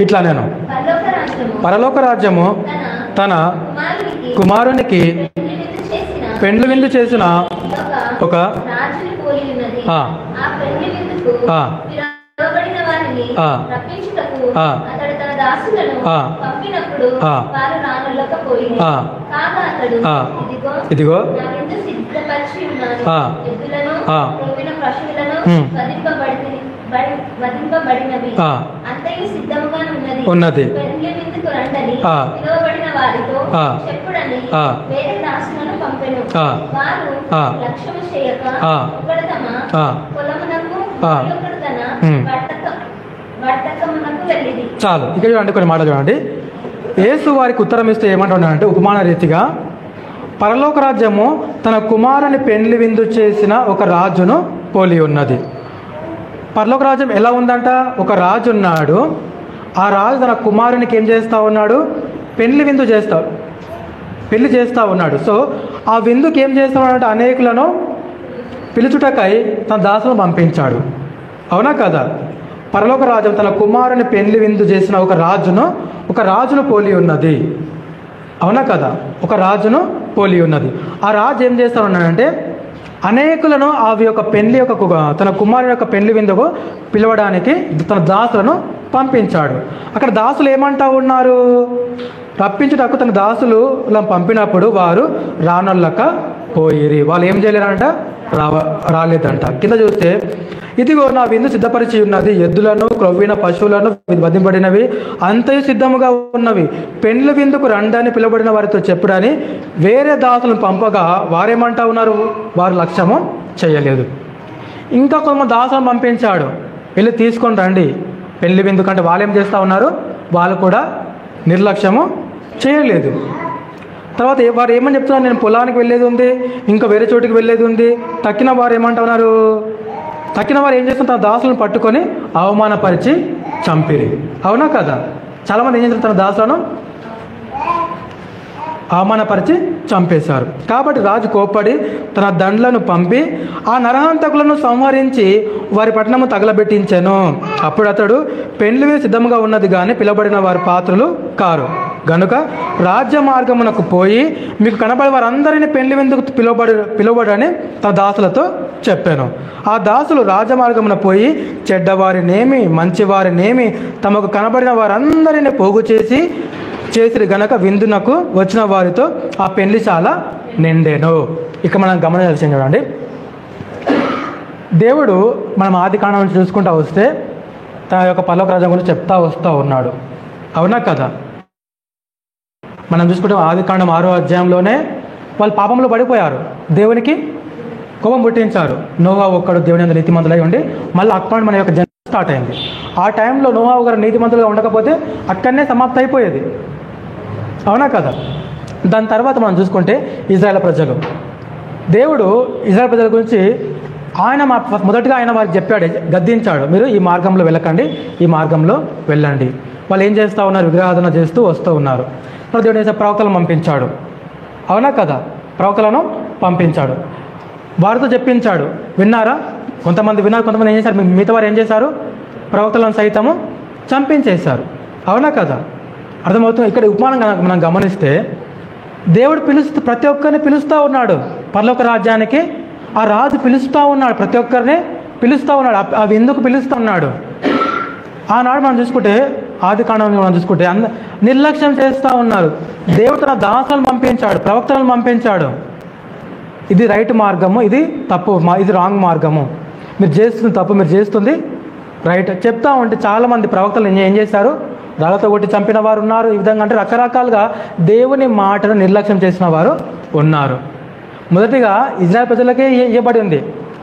ఇట్లా నేను పరలోక రాజ్యము తన కుమారునికి పెండ్లి విందు చేసిన ఒక ఇదిగో ఉన్నది. చాలు. ఇక్కడ చూడండి, కొన్ని మాటలు చూడండి. యేసు వారికి ఉత్తరం ఇస్తే ఏమంటున్నాడంటే, ఉపమాన రీతిగా పరలోక రాజ్యము తన కుమారుని పెండ్లి విందు చేసిన ఒక రాజును పోలి ఉన్నది. పరలోక రాజ్యం ఎలా ఉందంట? ఒక రాజు ఉన్నాడు. ఆ రాజు తన కుమారునికి ఏం చేస్తూ ఉన్నాడు? పెళ్లి చేస్తూ ఉన్నాడు. సో ఆ విందుకి ఏం చేస్తూ ఉన్నాడంటే అనేకులను పిలుచుటకై తన దాసులను పంపించాడు. అవునా కదా? పరలోక రాజ్యం తన కుమారుని పెళ్లి విందు చేసిన ఒక రాజును పోలి ఉన్నది. అవునా కదా? ఒక రాజును పోలి ఉన్నది. ఆ రాజు ఏం చేస్తూ ఉన్నాడంటే అనేకులను ఆ యొక్క పెళ్లి యొక్క తన కుమారుని యొక్క పెళ్లి విందుకు పిలవడానికి తన దాసులను పంపించాడు. అక్కడ దాసులు ఏమంటా ఉన్నారు? రప్పించుటకు తన దాసులు పంపినప్పుడు వారు రానొల్లక పోయిరి. వాళ్ళు ఏం చేయలేరంట? రాలేదంట. కింద చూస్తే, ఇదిగో నా విందు సిద్ధపరిచి ఉన్నది, ఎద్దులను క్రొవ్విన పశువులను వధింపబడినవి అంతయు సిద్ధముగా ఉన్నవి, పెండ్లి విందుకు రండని పిలువబడిన వారితో చెప్పుడని వేరే దాసులను పంపగా వారేమంటా ఉన్నారు? వారు లక్ష్యము చేయలేదు. ఇంకా కొంతమంది దాసులను పంపించాడు, వెళ్ళి తీసుకొని రండి పెళ్లి విందుకు అంటే వాళ్ళు ఏం చేస్తూ ఉన్నారు? వాళ్ళు కూడా నిర్లక్ష్యము చేయలేదు. తర్వాత వారు ఏమని చెప్తున్నారు, నేను పొలానికి వెళ్ళేది ఉంది, ఇంకా వేరే చోటుకి వెళ్ళేది ఉంది. తక్కిన వారు ఏమంటున్నారు, తక్కిన వారు ఏం చేస్తున్నారు, తన దాసులను పట్టుకొని అవమానపరిచి చంపిరి. అవునా కదా? చాలామంది ఏం చేస్తారు, తన దాసులను అవమానపరిచి చంపేశారు. కాబట్టి రాజు కోప్పడి తన దండ్లను పంపి ఆ నరహంతకులను సంహరించి వారి పట్టణము తగలబెట్టించెను. అప్పుడు అతడు పెండ్లి సిద్ధంగా ఉన్నది కానీ పిలువబడిన వారి పాత్రలు కారు గనుక రాజ్య మార్గమునకు పోయి మీకు కనబడే వారందరినీ పెండ్లి విందుకు పిలువబడని తన దాసులతో చెప్పాను. ఆ దాసులు రాజమార్గమున పోయి చెడ్డవారినేమి మంచివారినేమి తమకు కనబడిన వారందరినీ పోగు చేసిరి గనక విందునకు వచ్చిన వారితో ఆ పెళ్లి చాలా నిండెను. ఇక మనం గమనించాల్సింది చూడండి, దేవుడు మనం ఆది కాండం నుంచి చూసుకుంటూ వస్తే తన యొక్క పరలోక రాజ్యం గురించి చెప్తా వస్తూ ఉన్నాడు. అవునా కదా? మనం చూసుకుంటే ఆది కాండం 6వ అధ్యాయంలోనే వాళ్ళు పాపంలో పడిపోయారు, దేవునికి కోపం పుట్టించారు. నోవా ఒక్కడు దేవుని యందు నీతిమంతులై ఉండి మళ్ళీ అక్కడ మన యొక్క జన్మ స్టార్ట్ అయింది. ఆ టైంలో నోవా ఒకరు నీతిమంతులుగా ఉండకపోతే అక్కడనే సమాప్తి అయిపోయేది. అవునా కదా? దాని తర్వాత మనం చూసుకుంటే ఇజ్రాయేల్ ప్రజలు, దేవుడు ఇజ్రాయేల్ ప్రజల గురించి మొదటిగా ఆయన వారికి చెప్పాడు, గద్దించాడు, మీరు ఈ మార్గంలో వెళ్ళకండి, ఈ మార్గంలో వెళ్ళండి. వాళ్ళు ఏం చేస్తూ ఉన్నారు, విగ్రహారాధన చేస్తూ వస్తూ ఉన్నారు. దేవుడు చేసే ప్రవక్తలను పంపించాడు. అవునా కదా? ప్రవక్తలను పంపించాడు, వారితో చెప్పించాడు. విన్నారా? కొంతమంది విన్నారు, కొంతమంది ఏం చేశారు, మిగతా వారు ఏం చేశారు, ప్రవక్తలను సైతము చంపించేశారు. అవునా కదా? అర్థమవుతుంది. ఇక్కడ ఉపమానం మనం గమనిస్తే దేవుడు ప్రతి ఒక్కరిని పిలుస్తూ ఉన్నాడు పరలోక రాజ్యానికి. ఆ రాజు పిలుస్తూ ఉన్నాడు, ప్రతి ఒక్కరిని పిలుస్తూ ఉన్నాడు. అవి ఎందుకు పిలుస్తూ ఉన్నాడు? ఆనాడు మనం చూసుకుంటే ఆది కాండంలో మనం చూసుకుంటే నిర్లక్ష్యం చేస్తూ ఉన్నారు. దేవుడు తన దాసులను పంపించాడు, ప్రవక్తలను పంపించాడు. ఇది రైట్ మార్గము, ఇది తప్పు, ఇది రాంగ్ మార్గము, మీరు చేస్తుంది తప్పు, మీరు చేస్తుంది రైట్ చెప్తా ఉంటే చాలామంది ప్రవక్తలు ఏం చేశారు, రాళ్ళతో కొట్టి చంపిన వారు ఉన్నారు. ఈ విధంగా అంటే రకరకాలుగా దేవుని మాటను నిర్లక్ష్యం చేసిన వారు ఉన్నారు. మొదటిగా ఇజ్రాయెల్ ప్రజలకే ఇవ్వబడి ఉంది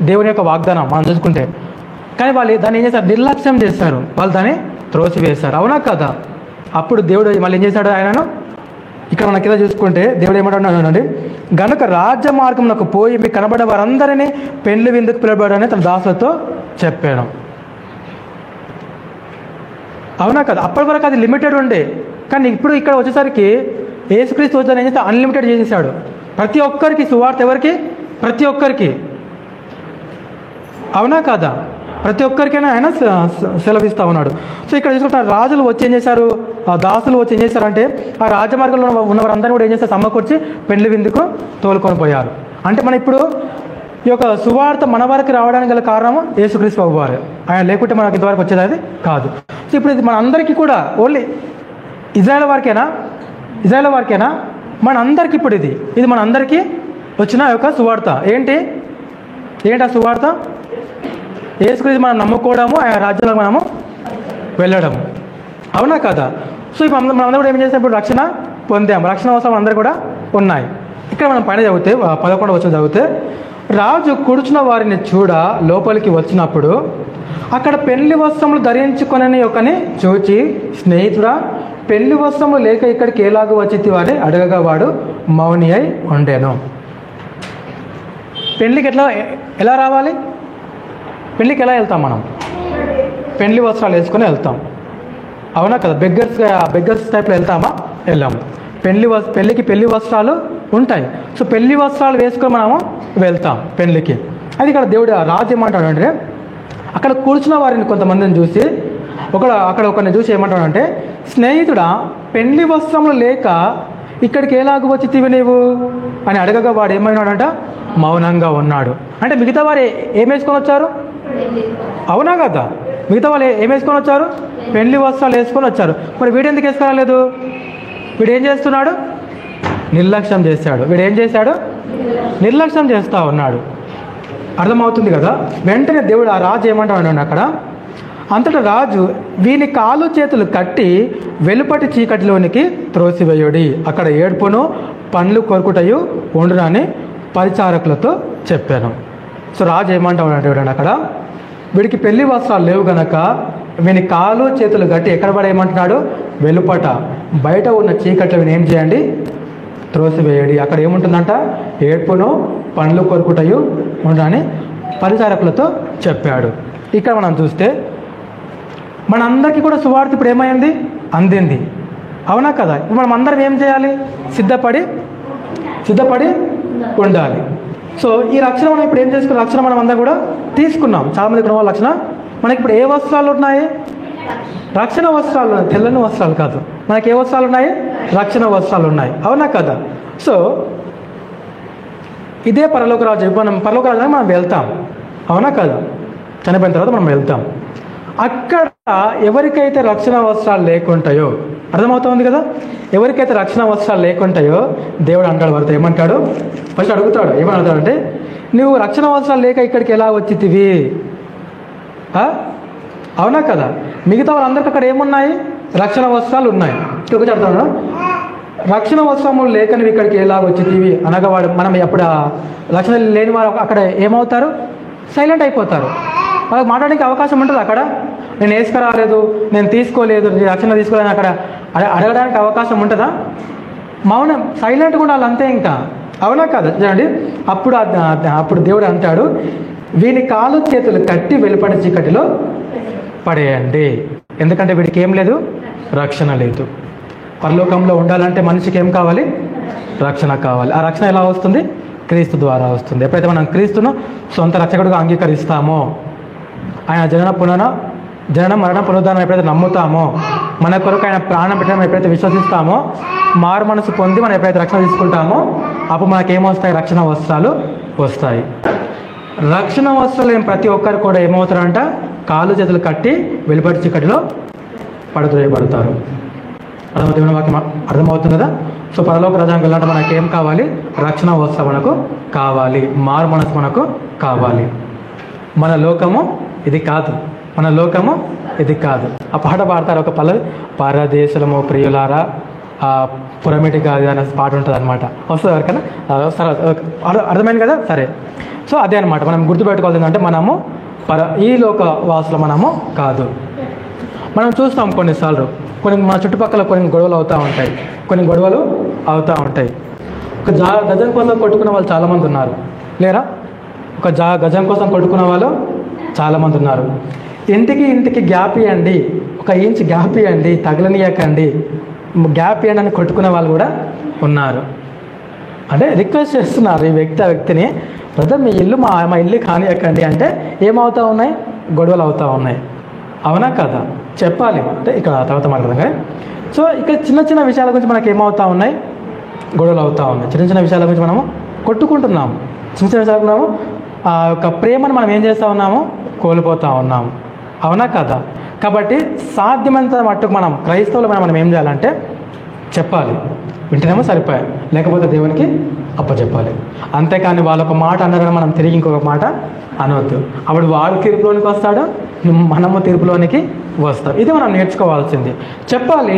దేవుని యొక్క వాగ్దానం మనం చూసుకుంటే, కానీ వాళ్ళు దాన్ని ఏం చేశారు, నిర్లక్ష్యం చేశారు, వాళ్ళు దాన్ని త్రోసివేశారు. అవునా కదా? అప్పుడు దేవుడు మళ్ళీ ఏం చేశాడు, ఆయనను ఇక్కడ మన కింద చూసుకుంటే దేవుడు ఏమంటున్నాడు, గనుక రాజ్య మార్గంలోకి పోయి మీకు కనబడే వారందరినీ పెండ్లి విందుకు పిలువబడని తన దాసులతో చెప్పాను. అవునా కదా? అప్పటి వరకు అది లిమిటెడ్ ఉండే, కానీ ఇప్పుడు ఇక్కడ వచ్చేసరికి యేసుక్రీస్తు వచ్చి ఏం చేస్తే అన్లిమిటెడ్ చేసేసాడు. ప్రతి ఒక్కరికి సువార్త, ఎవరికి, ప్రతి ఒక్కరికి. అవునా కదా? ప్రతి ఒక్కరికైనా ఆయన సెలవిస్తూ ఉన్నాడు. సో ఇక్కడ చూసుకుంటే రాజులు వచ్చి ఏం చేశారు, ఆ దాసులు వచ్చి ఏం చేశారంటే ఆ రాజమార్గంలో ఉన్నవారందరినీ కూడా ఏం చేస్తారు, సమకూర్చి పెండ్లి విందుకు తోలుకొని పోయారు. అంటే మన ఇప్పుడు ఈ యొక్క సువార్త మన వరకు రావడానికి గల కారణం యేసుక్రీస్తు ప్రభువారు. ఆయన లేకుంటే మనకి ఇంతవరకు వచ్చేది అది కాదు. సో ఇప్పుడు ఇది మన అందరికీ కూడా, ఓన్లీ ఇజ్రాయేల్ వారికేనా మన అందరికీ ఇప్పుడు ఇది మన అందరికీ వచ్చిన యొక్క సువార్త. ఏంటి ఆ సువార్త? యేసుక్రీస్తు మనం నమ్ముకోవడము, ఆయన రాజ్యంలో మనము వెళ్ళడము. అవునా కదా? సో ఇప్పుడు మనందరూ కూడా ఏం చేస్తాం, ఇప్పుడు రక్షణ పొందాము, రక్షణ అవసరం అందరూ కూడా ఉన్నాయి. ఇక్కడ మనం పైన చదివితే 11వ వచనం చదివితే, రాజు కూర్చున్న వారిని చూడ లోపలికి వచ్చినప్పుడు అక్కడ పెళ్లి వస్త్రములు ధరించుకొనని ఒకని చూచి, స్నేహితుడా, పెళ్లి వస్త్రములు లేక ఇక్కడికి ఎలాగో వచ్చితివి అని అడగగా వాడు మౌని అయి ఉండెను. పెళ్లికి ఎలా రావాలి? పెళ్ళికి ఎలా వెళ్తాం మనం? పెళ్లి వస్త్రాలు వేసుకొని వెళ్తాం. అవునా కదా? బెగ్గర్స్ టైప్లో వెళ్తామా? వెళ్ళాము. పెళ్ళికి పెళ్లి వస్త్రాలు ఉంటాయి. సో పెళ్లి వస్త్రాలు వేసుకొని మనము వెళ్తాం పెళ్ళికి. అది ఇక్కడ దేవుడు రాజు ఏమంటాడంటే, అక్కడ కూర్చున్న వారిని కొంతమందిని చూసి అక్కడ ఒకరిని చూసి ఏమంటాడంటే, స్నేహితుడా, పెళ్లి వస్త్రములు లేక ఇక్కడికి ఎలాగ వచ్చితివి నీవు అని అడగగా వాడు ఏమైనాడంట, మౌనంగా ఉన్నాడు. అంటే మిగతా వారు ఏం వేసుకొని వచ్చారు? అవునా కదా? మిగతా వాళ్ళు ఏం వేసుకొని వచ్చారు? పెళ్లి వస్త్రాలు వేసుకొని వచ్చారు. మరి వీడు ఎందుకు వేసుకోలేదు? వీడు ఏం చేస్తున్నాడు? నిర్లక్ష్యం చేశాడు. వీడు ఏం చేశాడు? నిర్లక్ష్యం చేస్తూ ఉన్నాడు. అర్థమవుతుంది కదా? వెంటనే దేవుడు ఆ రాజు ఏమంటాడు అక్కడ, అంతటా రాజు వీని కాలు చేతులు కట్టి వెలుపటి చీకటిలోనికి త్రోసివేయుడి, అక్కడ ఏడ్పును పండ్లు కొరుకుటయు ఉండునని పరిచారకులతో చెప్పాను. సో రాజు ఏమంటాడు అక్కడ, వీడికి పెళ్లి వస్త్రాలు లేవు గనక వీని కాలు చేతులు కట్టి ఎక్కడ పడేయమంటున్నాడు? వెలుపట, బయట ఉన్న చీకట్లో వీని ఏం చేయండి? త్రోసివేయడి, అక్కడ ఏముంటుందంట, ఏడ్పును పండ్లు కొరుకుటయు ఉండని పరిచారకులతో చెప్పాడు. ఇక్కడ మనం చూస్తే మనందరికీ కూడా సువార్త ఇప్పుడు ఏమైంది, అందింది. అవునా కదా? ఇప్పుడు మనం అందరం ఏం చేయాలి, సిద్ధపడి ఉండాలి. సో ఈ రక్షణ మనం ఇప్పుడు ఏం చేసుకున్నాం, రక్షణ మనం అందరం కూడా తీసుకున్నాం. చాలామంది కూడా రక్షణ మనకి ఇప్పుడు ఏ వస్త్రాలు ఉన్నాయి, రక్షణ వస్త్రాలు ఉన్నాయి, తెల్లని వస్త్రాలు కాదు. మనకి ఏ వస్త్రాలు ఉన్నాయి, రక్షణ వస్త్రాలు ఉన్నాయి. అవునా కదా? సో ఇదే పరలోక రాజ్యం. మనం పరలోక రాజ్యానికి మనం వెళ్తాం. అవునా కదా? చనిపోయిన తర్వాత మనం వెళ్తాం. అక్కడ ఎవరికైతే రక్షణ వస్త్రాలు లేకుంటాయో, అర్థమవుతుంది కదా, ఎవరికైతే రక్షణ వస్త్రాలు లేకుంటాయో దేవుడు అంటాడు, వారితో ఏమంటాడు, ఫస్ట్ అడుగుతాడు. ఏమని అడుగుతాడంటే, నువ్వు రక్షణ వస్త్రాలు లేక ఇక్కడికి ఎలా వచ్చితివి? అవునా కదా? మిగతా వాళ్ళందరికీ అక్కడ ఏమున్నాయి, రక్షణ వస్త్రాలు ఉన్నాయి. ఇంకొక చెప్తాను, రక్షణ వస్త్రములు లేక నువ్వు ఇక్కడికి ఎలా వచ్చితివి అనగా వాడు మనం ఎప్పుడు రక్షణ లేని వారు అక్కడ ఏమవుతారు, సైలెంట్ అయిపోతారు. వాళ్ళకి మాట్లాడడానికి అవకాశం ఉంటుంది. అక్కడ నేను వేసుకురాలేదు, నేను తీసుకోలేదు, నీ రక్షణ తీసుకోలేని అక్కడ అడగడానికి అవకాశం ఉంటుందా? మౌనం, సైలెంట్గా ఉండాలి అంతే ఇంకా. అవునా కదా? చూడండి, అప్పుడు దేవుడు అంటాడు, వీని కాలు చేతులు కట్టి వెలుపడి చీకటిలో పడేయండి. ఎందుకంటే వీడికి ఏం లేదు, రక్షణ లేదు. పరలోకంలో ఉండాలంటే మనిషికి ఏం కావాలి, రక్షణ కావాలి. ఆ రక్షణ ఎలా వస్తుంది, క్రీస్తు ద్వారా వస్తుంది. ఎప్పుడైతే మనం క్రీస్తును సొంత రక్షకుడిగా అంగీకరిస్తామో, ఆయన జననం మరణం పునరుద్ధానం ఎప్పుడైతే నమ్ముతామో, మన కొరకు ఆయన ప్రాణం పెట్టడం ఎప్పుడైతే విశ్వసిస్తామో, మారు మనసు పొంది మనం ఎప్పుడైతే రక్షణ తీసుకుంటామో, అప్పుడు మనకేమొస్తాయి, రక్షణ వస్త్రాలు వస్తాయి. రక్షణ వస్త్రాలు ప్రతి ఒక్కరు కూడా ఏమవుతారంట, కాళ్ళు చేతులు కట్టి వెలుపడి చీకటిలో పడుతూయబడతారు. దేవుని వాక్యం అర్థమవుతుంది కదా? సో పరలోక రాజ్యానికి వెళ్ళాలంటే మనకేం కావాలి, రక్షణ వస్త్రం మనకు కావాలి, మారు మనసు మనకు కావాలి. మన లోకము ఇది కాదు, ఆ పాట పాడతారు, ఒక పల్లవి, పరదేశులము ప్రియులారా పురమిటి కాదు అనే పాట ఉంటుంది అనమాట. వస్తుంది ఎవరికైనా? అర్థమైంది కదా? సరే. సో అదే అనమాట, మనం గుర్తుపెట్టుకోవాలి ఏంటంటే, మనము ఈ లోక వాసులు మనము కాదు. మనం చూస్తాం కొన్నిసార్లు మన చుట్టుపక్కల కొన్ని గొడవలు అవుతూ ఉంటాయి. ఒక గజం కోసం కొట్టుకున్న వాళ్ళు చాలామంది ఉన్నారు, లేరా? ఒక గజం కోసం కొట్టుకున్న వాళ్ళు చాలామంది ఉన్నారు. ఇంటికి గ్యాప్ ఇవ్వండి, 1 ఇంచ్ గ్యాప్ ఇవ్వండి, తగలనీయకండి, గ్యాప్ ఇవ్వండి అని కొట్టుకునే వాళ్ళు కూడా ఉన్నారు. అంటే రిక్వెస్ట్ చేస్తున్నారు ఈ వ్యక్తిని, బ్రదర్ మీ ఇల్లు మా ఇల్లు కానియకండి అంటే ఏమవుతూ ఉన్నాయి, గొడవలు అవుతూ ఉన్నాయి. అవునా కదా? చెప్పాలి అంటే ఇక్కడ తర్వాత మాట్లాడదాం కానీ. సో ఇక్కడ చిన్న విషయాల గురించి మనకి ఏమవుతూ ఉన్నాయి, గొడవలు అవుతూ ఉన్నాయి. చిన్న విషయాల గురించి మనము కొట్టుకుంటున్నాము. చిన్న విషయాలు మనము ఆ యొక్క ప్రేమను మనం ఏం చేస్తూ ఉన్నాము, కోల్పోతూ ఉన్నాము. అవునా కదా? కాబట్టి సాధ్యమైనంత మట్టుకు మనం క్రైస్తవులమైన మనం ఏం చేయాలంటే చెప్పాలి. వింటేనేమో సరిపోయాయి, లేకపోతే దేవునికి అప్పచెప్పాలి. అంతేకాని వాళ్ళొక మాట అన్నారని మనం తిరిగి ఇంకొక మాట అనవద్దు. అప్పుడు వాడు తీర్పులోనికి వస్తాడు, మనము తీర్పులోనికి వస్తాం. ఇది మనం నేర్చుకోవాల్సింది. చెప్పాలి,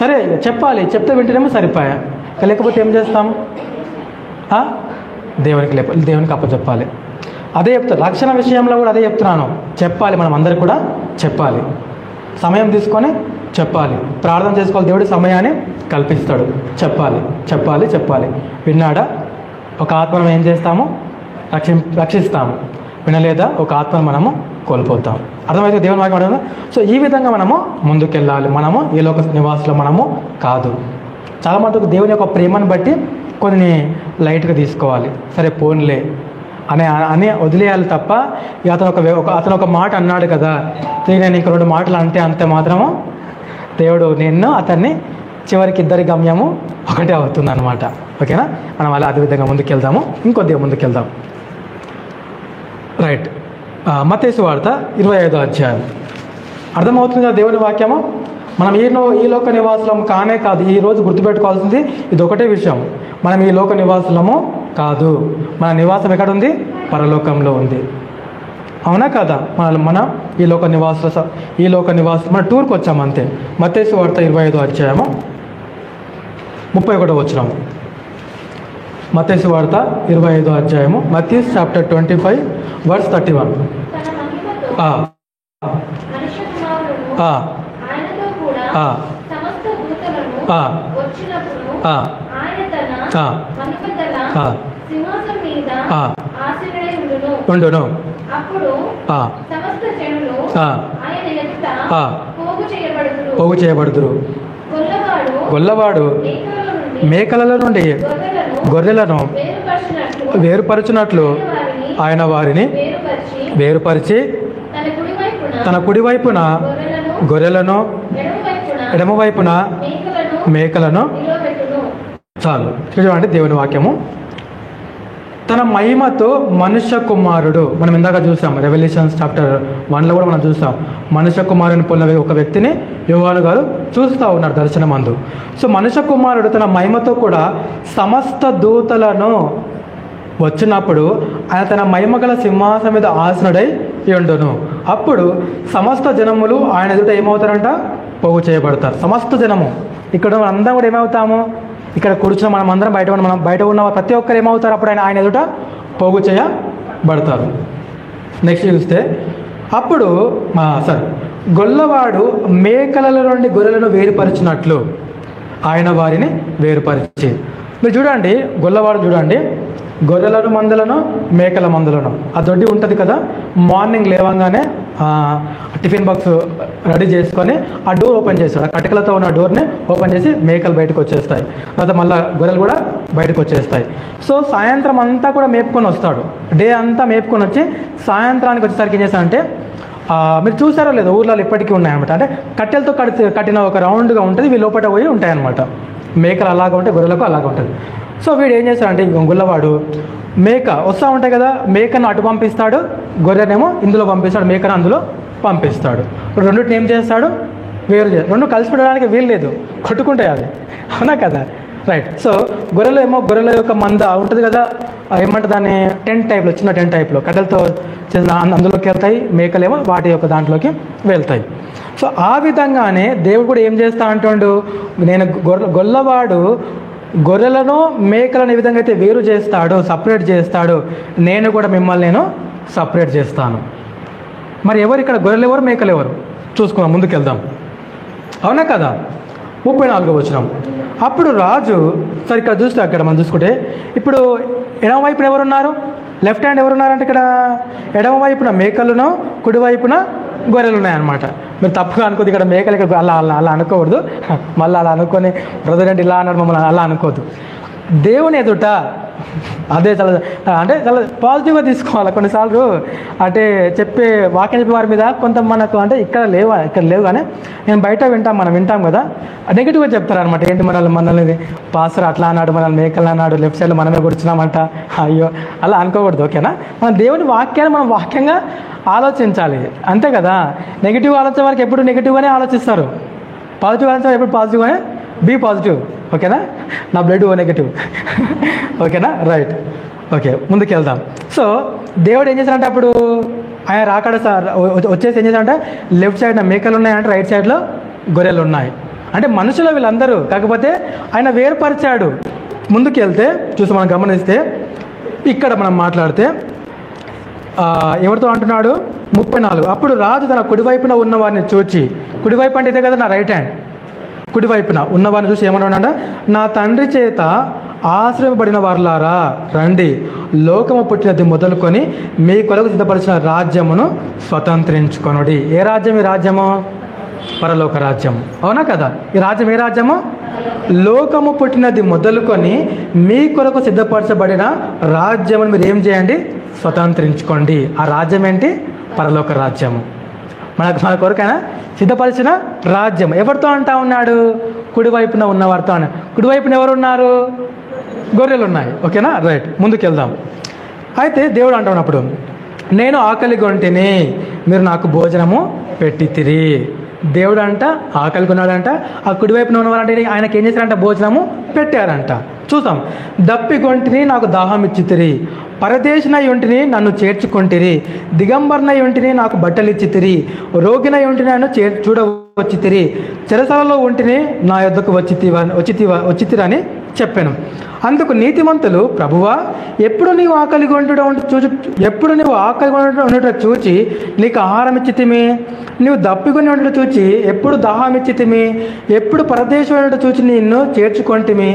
సరే చెప్పాలి, చెప్తే వింటేనేమో సరిపోయా, లేకపోతే ఏం చేస్తాం, దేవునికి అప్పచెప్పాలి. అదే చెప్తాను, రక్షణ విషయంలో కూడా అదే చెప్తున్నాను. చెప్పాలి, మనం అందరికి కూడా చెప్పాలి, సమయం తీసుకొని చెప్పాలి, ప్రార్థన చేసుకోవాలి, దేవుడి సమయాన్ని కల్పిస్తాడు. చెప్పాలి. విన్నాడా? ఒక ఆత్మ మనం ఏం చేస్తాము, రక్షిస్తాము. వినలేదా? ఒక ఆత్మను మనము కోల్పోతాం. అర్థమైతే దేవుని వాక్యం అర్థం. సో ఈ విధంగా మనము ముందుకెళ్ళాలి. మనము ఈ లోక నివాసులు మనము కాదు. చాలా మటుకు దేవుని యొక్క ప్రేమను బట్టి కొన్ని లైట్గా తీసుకోవాలి, సరే పోన్లే అని వదిలేయాలి తప్ప, అతను ఒక మాట అన్నాడు కదా, నేను ఇంక 2 మాటలు అంతే మాత్రము దేవుడు అతన్ని చివరికి ఇద్దరి గమ్యము ఒకటే అవుతుంది అనమాట. ఓకేనా? మనం అలా అదే విధంగా ముందుకెళ్దాము, ఇంకొద్దిగా ముందుకెళ్దాం. రైట్. మత్తయి సువార్త 25వ అధ్యాయం. అర్థమవుతుంది కదా దేవుని వాక్యము? మనం ఈ లోక నివాసులం కానే కాదు. ఈరోజు గుర్తుపెట్టుకోవాల్సింది ఇది ఒకటే విషయం, మనం ఈ లోక నివాసులము కాదు. మన నివాసం ఎక్కడుంది? పరలోకంలో ఉంది. అవునా కదా? మనం ఈ లోక నివాసులు మన టూర్కి వచ్చాము అంతే. మత్తయి సువార్త 25వ అధ్యాయము 31వ వచనము. మత్తయి సువార్త 25వ అధ్యాయము, మత్తయి చాప్టర్ 25 వర్స్ 31. ఆ, మహిమగల ఆ, సింహాసనం మీద ఆ, ఆసీనుడై ఉండును. ఉండును. అప్పుడు ఆ, సమస్త జనులు ఆ, ఆయన ఎదుట ఆ, పోగు చేయబడుదురు. పోగు చేయబడుదురు. గొల్లవాడు గొల్లవాడు మేకలలో నుండి మేకలలో నుండి గొర్రెలను వేరుపరచునట్లు ఆయన వారిని వేరుపరిచి తన కుడివైపున గొర్రెలను ఎడమవైపున మేకలను చాలు. చూడండి దేవుని వాక్యము. తన మహిమతో మనుష్య కుమారుడు, మనం ఇందాక చూసాం రెవల్యూషన్స్ చాప్టర్ 1లో కూడా మనం చూసాం. మనుష్య కుమారుని పొందిన ఒక వ్యక్తిని యోహాను గారు చూస్తూ ఉన్నారు దర్శనమందు. సో మనుష్య కుమారుడు తన మహిమతో కూడా సమస్త దూతలను వచ్చినప్పుడు ఆయన తన మహిమ గల సింహాసనం మీద ఆసనుడై ఉండును. అప్పుడు సమస్త జనములు ఆయన ఎదుట ఏమవుతారంట? పోగు చేయబడతారు. సమస్త జనము. ఇక్కడ అందరం కూడా ఏమవుతాము? ఇక్కడ కూర్చున్న మనం అందరం బయట ఉన్న ప్రతి ఒక్కరు ఏమవుతారు? అప్పుడు ఆయన ఎదుట పోగు చేయబడతారు. నెక్స్ట్ చూస్తే అప్పుడు సరే, గొల్లవాడు మేకల నుండి గొర్రెలను వేరుపరిచినట్లు ఆయన వారిని వేరుపరిచి. మీరు చూడండి, గొల్లవాడు చూడండి, గొర్రెలను మందలను మేకల మందలను ఆ దొడ్డి ఉంటుంది కదా, మార్నింగ్ లేవంగానే టిఫిన్ బాక్స్ రెడీ చేసుకొని ఆ డోర్ ఓపెన్ చేస్తాడు. ఆ కటికలతో ఉన్న డోర్ని ఓపెన్ చేసి మేకలు బయటకు వచ్చేస్తాయి. తర్వాత మళ్ళీ గొర్రెలు కూడా బయటకు వచ్చేస్తాయి. సో సాయంత్రం అంతా కూడా మేపుకొని వస్తాడు. డే అంతా మేపుకొని వచ్చి సాయంత్రానికి వచ్చేసరికి ఏం చేస్తాడంటే, మీరు చూసారో లేదో ఊర్లలో ఇప్పటికీ ఉన్నాయన్నమాట. అంటే కట్టెలతో కట్టిన ఒక రౌండ్గా ఉంటుంది, ఇవి లోపల పోయి ఉంటాయన్నమాట. మేకలు అలాగా ఉంటాయి, గొర్రెలకు అలాగా ఉంటుంది. సో వీడు ఏం చేస్తాడంటే, గొల్లవాడు మేక వస్తూ ఉంటాయి కదా, మేకను అటు పంపిస్తాడు, గొర్రెనేమో ఇందులో పంపిస్తాడు, మేకను అందులో పంపిస్తాడు. రెండింటిని ఏం చేస్తాడు? రెండు కలిసి పెట్టడానికి వీలు లేదు, కొట్టుకుంటాయి అవి. అవునా కదా? రైట్. సో గొర్రెల యొక్క మంద ఉంటుంది కదా, ఏమంటారు దాన్ని, టెంట్ టైప్లో, చిన్న టెంట్ టైప్లో కట్టెలతో అందులోకి వెళ్తాయి. మేకలేమో వాటి యొక్క దాంట్లోకి వెళ్తాయి. సో ఆ విధంగానే దేవుడు కూడా ఏం చేస్తా అంటాడు, నేను గొల్లవాడు గొర్రెలను మేకలను ఏ విధంగా అయితే వేరు చేస్తాడో, సపరేట్ చేస్తాడో, నేను కూడా మిమ్మల్ని సపరేట్ చేస్తాను. మరి ఎవరు ఇక్కడ గొర్రెలు ఎవరు, మేకలు ఎవరు చూసుకుందాం, ముందుకెళ్దాం. అవునా కదా? 34వ వచనం. అప్పుడు రాజు, సరే ఇక్కడ చూస్తే అక్కడ మనం చూసుకుంటే ఇప్పుడు ఎడమ వైపున ఎవరున్నారు? లెఫ్ట్ హ్యాండ్ ఎవరున్నారంటే ఇక్కడ ఎడమ వైపున మేకలను, కుడివైపున గొర్రెలు ఉన్నాయన్నమాట. మీరు తప్పుగా అనుకోద్దు, ఇక్కడ మేకలు ఇక్కడ అలా అనుకోకూడదు. మళ్ళీ అలా అనుకొని బ్రదర్ అంటే ఇలా అన్నాడు మమ్మల్ని అలా అనుకోవద్దు. దేవుని ఎదుట అదే చాలా పాజిటివ్గా తీసుకోవాలి. కొన్నిసార్లు అంటే వాక్యం చెప్పే వారి మీద కొంత మనకు అంటే ఇక్కడ లేవు కానీ నేను బయట మనం వింటాం కదా, నెగిటివ్గా చెప్తారు అనమాట. ఏంటి మనల్ని పాస్టర్ అట్లా అన్నాడు, మనల్ని మేకలు అన్నాడు, లెఫ్ట్ సైడ్లో మనమే కూర్చున్నామంట, అయ్యో అలా అనుకోకూడదు. ఓకేనా? మన దేవుని వాక్యాన్ని మనం వాక్యంగా ఆలోచించాలి, అంతే కదా. నెగిటివ్ ఆలోచన వారికి ఎప్పుడు నెగిటివ్గానే ఆలోచిస్తారు, పాజిటివ్ ఆలోచన ఎప్పుడు పాజిటివ్గానే. Be positive. ఓకేనా? నా బ్లడ్ ఓ నెగిటివ్. ఓకేనా? రైట్. ఓకే, ముందుకు వెళ్దాం. సో దేవుడు ఏం చేశాడంటే అప్పుడు ఆయన రాకడ వచ్చేసి ఏం చేశాడంటే, లెఫ్ట్ సైడ్న మేకలు ఉన్నాయంటే, రైట్ సైడ్లో గొర్రెలు ఉన్నాయి. అంటే మనుషులు వీళ్ళందరూ, కాకపోతే ఆయన వేరుపరిచాడు. ముందుకు వెళ్తే చూసి మనం గమనిస్తే ఇక్కడ మనం మాట్లాడితే ఎవరితో అంటున్నాడు? 34. అప్పుడు రాజు తన కుడివైపున ఉన్నవారిని చూచి, కుడివైపు అంటే ఇదే కదా నా రైట్ హ్యాండ్, కుడివైపున ఉన్నవారిని చూసి ఏమన్నాడు? నా తండ్రి చేత ఆశ్రయపడిన వారులారా రండి, లోకము పుట్టినది మొదలుకొని మీ కొరకు సిద్ధపరిచిన రాజ్యమును స్వతంత్రించుకొనుడి. ఏ రాజ్యం? ఈ రాజ్యము పరలోక రాజ్యం. అవునా కదా? ఈ రాజ్యం ఏ రాజ్యము? లోకము పుట్టినది మొదలుకొని మీ కొరకు సిద్ధపరచబడిన రాజ్యమును మీరు ఏం చేయండి? స్వతంత్రించుకోండి. ఆ రాజ్యం ఏంటి? పరలోక రాజ్యము. మన కొరకైనా సిద్ధపరిచిన రాజ్యం. ఎవరితో అంటా ఉన్నాడు? కుడివైపున ఉన్నవారితో అన్నాడు. కుడివైపున ఎవరు ఉన్నారు? గొర్రెలు ఉన్నాయి. ఓకేనా? రైట్, ముందుకు వెళ్దాం. అయితే దేవుడు అంటా ఉన్నప్పుడు, నేను ఆకలి గొంటిని, మీరు నాకు భోజనము పెట్టితిరి. దేవుడు అంట ఆకలి కొన్నాడంట, ఆ కుడివైపున ఉన్నవారంటే ఆయనకి ఏం చేశారంట? భోజనము పెట్టారంట. చూసాం. దప్పిగొంటిని, నాకు దాహం ఇచ్చితిరి, పరదేశినై ఉంటిని, నన్ను చేర్చుకొంటిరి, దిగంబరనై ఉంటిని, నాకు బట్టలు ఇచ్చితిరి, రోగినై ఉంటిని, నన్ను చూడవచ్చితిరి, చెరసాలలో ఉంటిని, నా యొద్దకు వచ్చితిరని చెప్పాను. అందుకు నీతిమంతులు, ప్రభువా, ఎప్పుడు నీవు ఆకలి ఉండట చూచి నీకు ఆహారం ఇచ్చితిమి, నీవు దప్పికొని ఉండట చూచి ఎప్పుడు దాహం ఇచ్చితిమి, ఎప్పుడు పరదేశం ఉండట చూచి నిన్ను చేర్చుకొంటిమి,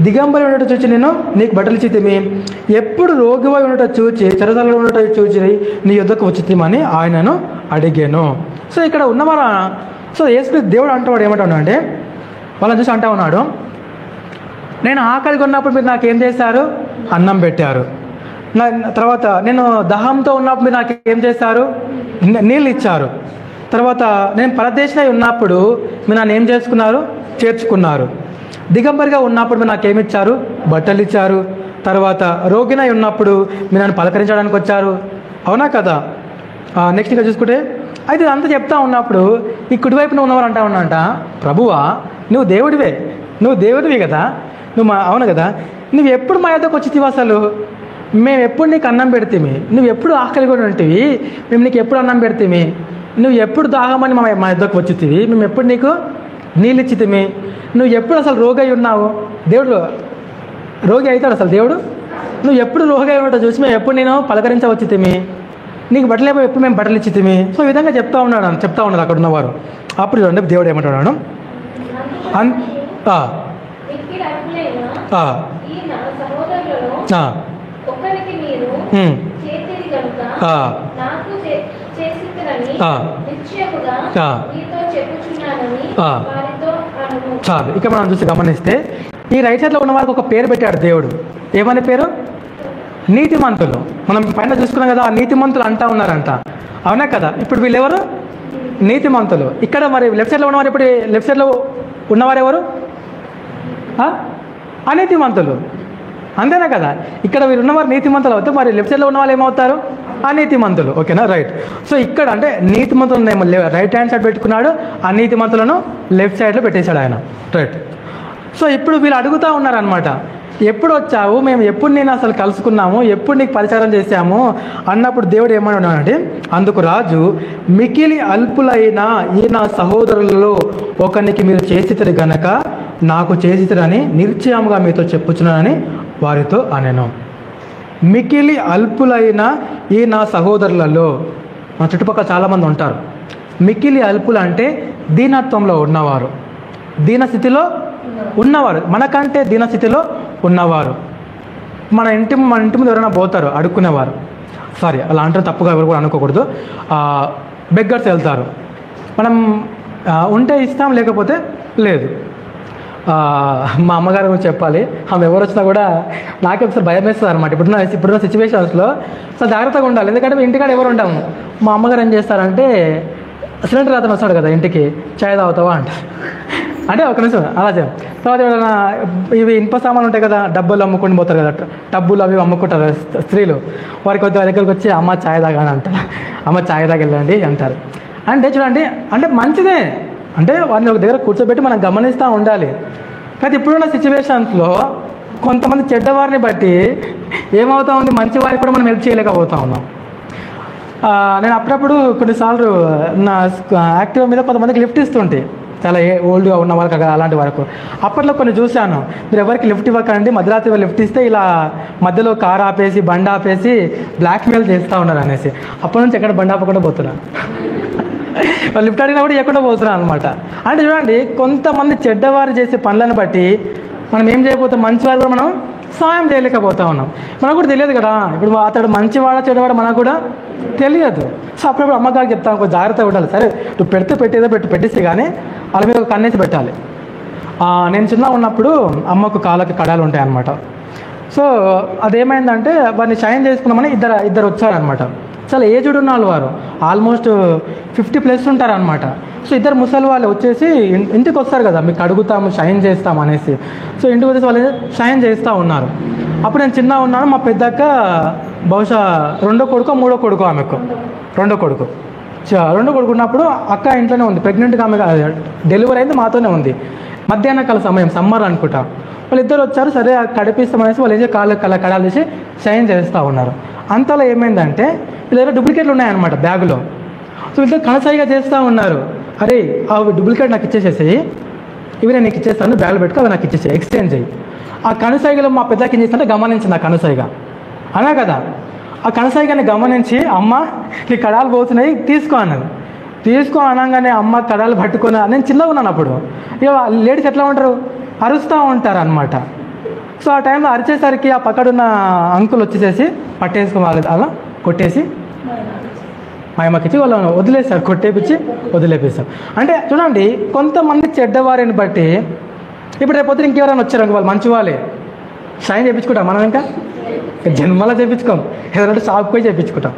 దిగంబరి ఉండట చూచి నేను నీకు బట్టలు ఇచ్చితిమి, ఎప్పుడు రోగివై ఉండట చూచి చెరసాలలో ఉండట చూచి నీ యొద్దకు వచ్చితిమని ఆయనను అడిగాను. సో ఇక్కడ ఉన్నవారా, సో యేసుక్రీస్తు దేవుడు అంటాడు ఏమంటాడు అంటే, వాళ్ళని చూసి అంటా ఉన్నాడు, నేను ఆకలిగా ఉన్నప్పుడు మీరు నాకేం చేశారు? అన్నం పెట్టారు. తర్వాత నేను దాహంతో ఉన్నప్పుడు మీరు నాకేం చేశారు? నీళ్ళు ఇచ్చారు. తర్వాత నేను పరదేశమై ఉన్నప్పుడు మీరు నన్ను ఏం చేసుకున్నారు? చేర్చుకున్నారు. దిగంబరిగా ఉన్నప్పుడు మీరు నాకేమి ఇచ్చారు? బట్టలు ఇచ్చారు. తర్వాత రోగినై ఉన్నప్పుడు మీరు నన్ను పలకరించడానికి వచ్చారు. అవునా కదా? నెక్స్ట్ ఇంకా చూసుకుంటే, అయితే ఇదంతా చెప్తా ఉన్నప్పుడు ఈ కుడివైపున ఉన్నవారు అంటా ఉన్నంట, ప్రభువా, నువ్వు దేవుడివి కదా, అవును కదా, నువ్వు ఎప్పుడు మా యొద్దకు వచ్చితివి? అసలు మేము ఎప్పుడు నీకు అన్నం పెడితేమి? నువ్వు ఎప్పుడు ఆకలి కూడా ఉంటివి? మేము నీకు ఎప్పుడు అన్నం పెడితేమి? నువ్వు ఎప్పుడు దాహమని మా యొద్దకు వచ్చితివి? మేము ఎప్పుడు నీకు నీళ్ళు ఇచ్చితిమి? నువ్వు ఎప్పుడు అసలు రోగి అయి ఉన్నావు? దేవుడు రోగి అవుతాడు అసలు దేవుడు? నువ్వు ఎప్పుడు రోగి అయి ఉంటావు చూసి మేము ఎప్పుడు నేను పలకరించవచ్చితిమి? నీకు బట్టలు ఎప్పుడు మేము బట్టలు ఇచ్చితిమి? సో ఈ విధంగా చెప్తా ఉన్నారు అక్కడ ఉన్నవారు. అప్పుడు చూడండి దేవుడు ఏమంటున్నాడు, చాలు. ఇక మనం చూసి గమనిస్తే ఈ రైట్ సైడ్లో ఉన్న వారికి ఒక పేరు పెట్టాడు దేవుడు. ఏమనే పేరు? నీతిమంతులు. మనం పైన చూసుకున్నాం కదా, ఆ నీతిమంతులు అంటా ఉన్నారంట. అవునా కదా? ఇప్పుడు వీళ్ళెవరు? నీతిమంతులు. ఇక్కడ మరి లెఫ్ట్ సైడ్లో ఉన్నవారు, ఇప్పుడు లెఫ్ట్ సైడ్లో ఉన్నవారు ఎవరు? అనీతిమంతులు. అంతేనా కదా? ఇక్కడ వీరు ఉన్నవారు నీతిమంతులు అవుతారు, మరి లెఫ్ట్ సైడ్లో ఉన్న వాళ్ళు ఏమవుతారు? అనీతిమంతులు. ఓకేనా? రైట్. సో ఇక్కడ అంటే నీతిమంతులను రైట్ హ్యాండ్ సైడ్ పెట్టుకున్నాడు, అనీతిమంతులను లెఫ్ట్ సైడ్లో పెట్టేశాడు ఆయన. రైట్. సో ఇప్పుడు వీళ్ళు అడుగుతూ ఉన్నారనమాట, ఎప్పుడు వచ్చావు? మేము ఎప్పుడు నేను అసలు కలుసుకున్నాము? ఎప్పుడు నీకు పరిచారం చేశాము అన్నప్పుడు దేవుడు ఏమన్నాడంటే, అందుకు రాజు, మికిలి అల్పులైన ఈ నా సహోదరులలో ఒకరికి మీరు చేసితరు గనక నాకు చేసితరని నిశ్చయముగా మీతో చెప్పుచున్నానని వారితో అనెను. మికిలి అల్పులైన ఈ నా సహోదరులలో, మన చుట్టుపక్కల చాలామంది ఉంటారు. మికిలి అల్పులు అంటే దీనత్వంలో ఉన్నవారు, దీనస్థితిలో ఉన్నవారు, మనకంటే దీనస్థితిలో ఉన్నవారు. మన ఇంటి ముందు ఎవరైనా పోతారు అడుక్కునేవారు, సారీ అలా అంటారు, తప్పుగా ఎవరు కూడా అనుకోకూడదు. బెగ్గర్స్ వెళ్తారు, మనం ఉంటే ఇస్తాం, లేకపోతే లేదు. మా అమ్మగారి గురించి చెప్పాలి. ఆమె ఎవరు వచ్చినా కూడా నాకే ఒకసారి భయం వేస్తుంది అనమాట. ఇప్పుడున్న సిచ్యువేషన్స్లో చాలా జాగ్రత్తగా ఉండాలి. ఎందుకంటే ఇంటికాడ ఎవరు ఉంటాము. మా అమ్మగారు ఏం చేస్తారంటే, సిలిండర్ అతను వస్తాడు కదా ఇంటికి, చాయ్ తాగుతావా అంటే ఒక నిమిషం అలా చేయం. తర్వాత ఎవరైనా ఇవి ఇనుప సామాన్లు ఉంటాయి కదా, డబ్బులు అమ్ముకొని పోతారు కదా, టబ్బులు అవి అమ్ముకుంటారు స్త్రీలు. వారికి కొద్దిగా దగ్గరికి వచ్చి అమ్మ చాయ్ తాగాని అంటారు, అమ్మ చాయ్ తాగెళ్ళండి అంటారు. అంటే చూడండి, అంటే మంచిదే, అంటే వారిని ఒక దగ్గర కూర్చోబెట్టి మనం గమనిస్తూ ఉండాలి. కానీ ఇప్పుడున్న సిచ్యువేషన్స్లో కొంతమంది చెడ్డవారిని బట్టి ఏమవుతా ఉంది, మంచి వారికి కూడా మనం హెల్ప్ చేయలేకపోతా ఉన్నాం. నేను అప్పుడప్పుడు కొన్నిసార్లు నా యాక్టివ్ మీద కొంతమందికి లిఫ్ట్ ఇస్తుంటే, చాలా ఓల్డ్గా ఉన్న వాళ్ళకి అలాంటి వరకు అప్పట్లో కొన్ని చూశాను. మీరు ఎవరికి లిఫ్ట్ ఇవ్వకండి, మధ్యరాత్రి లిఫ్ట్ ఇస్తే ఇలా మధ్యలో కార్ ఆపేసి బండి ఆపేసి బ్లాక్మెయిల్ చేస్తూ ఉన్నారు అనేసి. అప్పటి నుంచి ఎక్కడ బండి ఆపకుండా పోతున్నాను, లిఫ్ట్ అడిగినా కూడా ఎక్కడ పోతున్నాను అనమాట. అంటే చూడండి, కొంతమంది చెడ్డవారు చేసే పనులను బట్టి మనం ఏం చేయకపోతే మంచి వాళ్ళు కూడా మనం సాయం చేయలేకపోతా ఉన్నాం. మనకు కూడా తెలియదు కదా, ఇప్పుడు అతడు మంచివాడా చెడ్డవాడా మనకు కూడా తెలియదు. సో అప్పుడప్పుడు అమ్మగారికి చెప్తాను, కొంచెం జాగ్రత్తగా ఉండాలి. సరే నువ్వు పెట్టేదో పెట్టేసి కానీ వాళ్ళ మీద ఒక కన్నేసి పెట్టాలి. నేను చిన్న ఉన్నప్పుడు అమ్మకు కాళ్ళకి కడాలు ఉంటాయన్నమాట. సో అదేమైందంటే వారిని షైన్ చేసుకున్నామని ఇద్దరు వచ్చారనమాట. చాలా ఏజ్డ్ ఉన్న వాళ్ళు, వారు ఆల్మోస్ట్ 50+ ఉంటారనమాట. సో ఇద్దరు ముసలి వాళ్ళు వచ్చేసి ఇంటికి వస్తారు కదా, మీకు అడుగుతాము షైన్ చేస్తాం అనేసి. సో ఇంటికి వచ్చేసి వాళ్ళు షైన్ చేస్తూ ఉన్నారు. అప్పుడు నేను చిన్న ఉన్నాను, మా పెద్దక్క బహుశా రెండో కొడుకు ఆమెకు రెండో కొడుకు ఉన్నప్పుడు అక్క ఇంట్లోనే ఉంది, ప్రెగ్నెంట్గా ఆమె డెలివరీ అయింది, మాతోనే ఉంది. మధ్యాహ్నకాల సమయం, సమ్మర్ అనుకుంటా. వాళ్ళిద్దరు వచ్చారు, సరే కడిపిస్తామనేసి వాళ్ళు ఏదో కడాలు చేసి షైన్ చేస్తూ ఉన్నారు. అంతలో ఏమైందంటే వీళ్ళ దగ్గర డూప్లికేట్లు ఉన్నాయన్నమాట బ్యాగులో. సో వీళ్ళతో కనసాయిగా చేస్తూ ఉన్నారు, అరే ఆ డూప్లికేట్ నాకు ఇచ్చేసేసి, ఇవి నేను నీకు ఇచ్చేస్తాను, బ్యాగులు పెట్టుకో, అవి నాకు ఇచ్చేసి ఎక్స్చేంజ్ అయ్యి ఆ కనుసైగలు మా పెద్దకి ఏం చేస్తుంటే గమనించింది ఆ కనుసైగ అనా కదా. ఆ కనుసైగని గమనించి అమ్మ నీ కడాలు పోతున్నాయి తీసుకో అన్నది. తీసుకో అనగానే అమ్మ కడాలు పట్టుకొని, నేను చిన్నగా ఉన్నాను అప్పుడు, ఇక లేడీస్ ఎట్లా ఉంటారు, అరుస్తూ ఉంటారు అనమాట. సో ఆ టైంలో అరిచేసరికి ఆ పక్కడున్న అంకుల్ వచ్చేసేసి పట్టేసుకుని వాళ్ళు అలా కొట్టేసి మాయమ్మకిచ్చి వాళ్ళని వదిలేస్తారు, కొట్టేపించి వదిలేపిస్తారు. అంటే చూడండి, కొంతమంది చెడ్డవారిని బట్టి ఇప్పుడు రేపు పొద్దున ఇంకెవరైనా వచ్చారు వాళ్ళు మంచి వాళ్ళే షైన్ చేయించుకుంటాం మనం, ఇంకా జన్మలా చేయించుకోం, ఏదైనా షాప్కి పోయి చేయించుకుంటాం.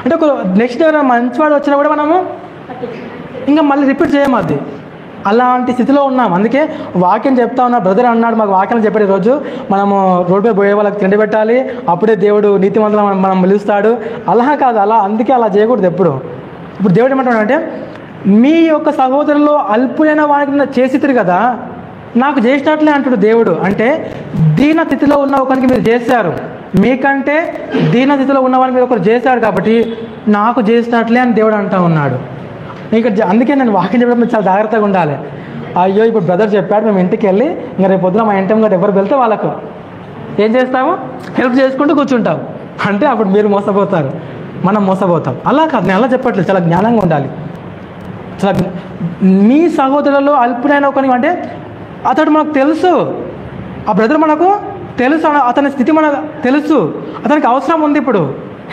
అంటే ఒక నెక్స్ట్ ఎవరైనా మంచివాడు వచ్చినా కూడా మనము ఇంకా మళ్ళీ రిపీట్ చేయము. అది అలాంటి స్థితిలో ఉన్నాం. అందుకే వాక్యం చెప్తా ఉన్నా, బ్రదర్ అన్నాడు మాకు వాక్యం చెప్పే రోజు మనము రోడ్డుపై పోయే వాళ్ళకి తిండి పెట్టాలి, అప్పుడే దేవుడు నీతిమంతులను మనం పిలుస్తాడు. అలా కాదు, అందుకే అలా చేయకూడదు ఎప్పుడు. ఇప్పుడు దేవుడు ఏమంటాడంటే, మీ యొక్క సహోదరులో అల్పులైన వారికి చేసిరు కదా, నాకు చేసినట్లే అంటాడు దేవుడు. అంటే దీన స్థితిలో ఉన్న ఒకరికి మీరు చేశారు, మీకంటే దీన స్థితిలో ఉన్నవారికి మీరు ఒకరు చేశారు కాబట్టి నాకు చేసినట్లే అని దేవుడు అంటూ ఉన్నాడు. ఇంకా అందుకే నేను వాక్యం చెప్పడం చాలా జాగ్రత్తగా ఉండాలి. అయ్యో ఇప్పుడు బ్రదర్ చెప్పాడు, మేము ఇంటికి వెళ్ళి ఇంకా రేపు పొద్దున మా ఇంటి ముందు ఎవరు వెళ్తే వాళ్ళకు ఏం చేస్తాము, హెల్ప్ చేసుకుంటూ కూర్చుంటాం. అంటే అప్పుడు మీరు మోసపోతారు, మనం మోసపోతాం. అలా కాదు, నేను అలా చెప్పట్లేదు, చాలా జ్ఞానంగా ఉండాలి. చాలా మీ సహోదరులలో అల్పుడైన ఒకని అంటే అతడు మనకు తెలుసు, ఆ బ్రదర్ మనకు తెలుసు, అతని స్థితి మనకు తెలుసు, అతనికి అవసరం ఉంది, ఇప్పుడు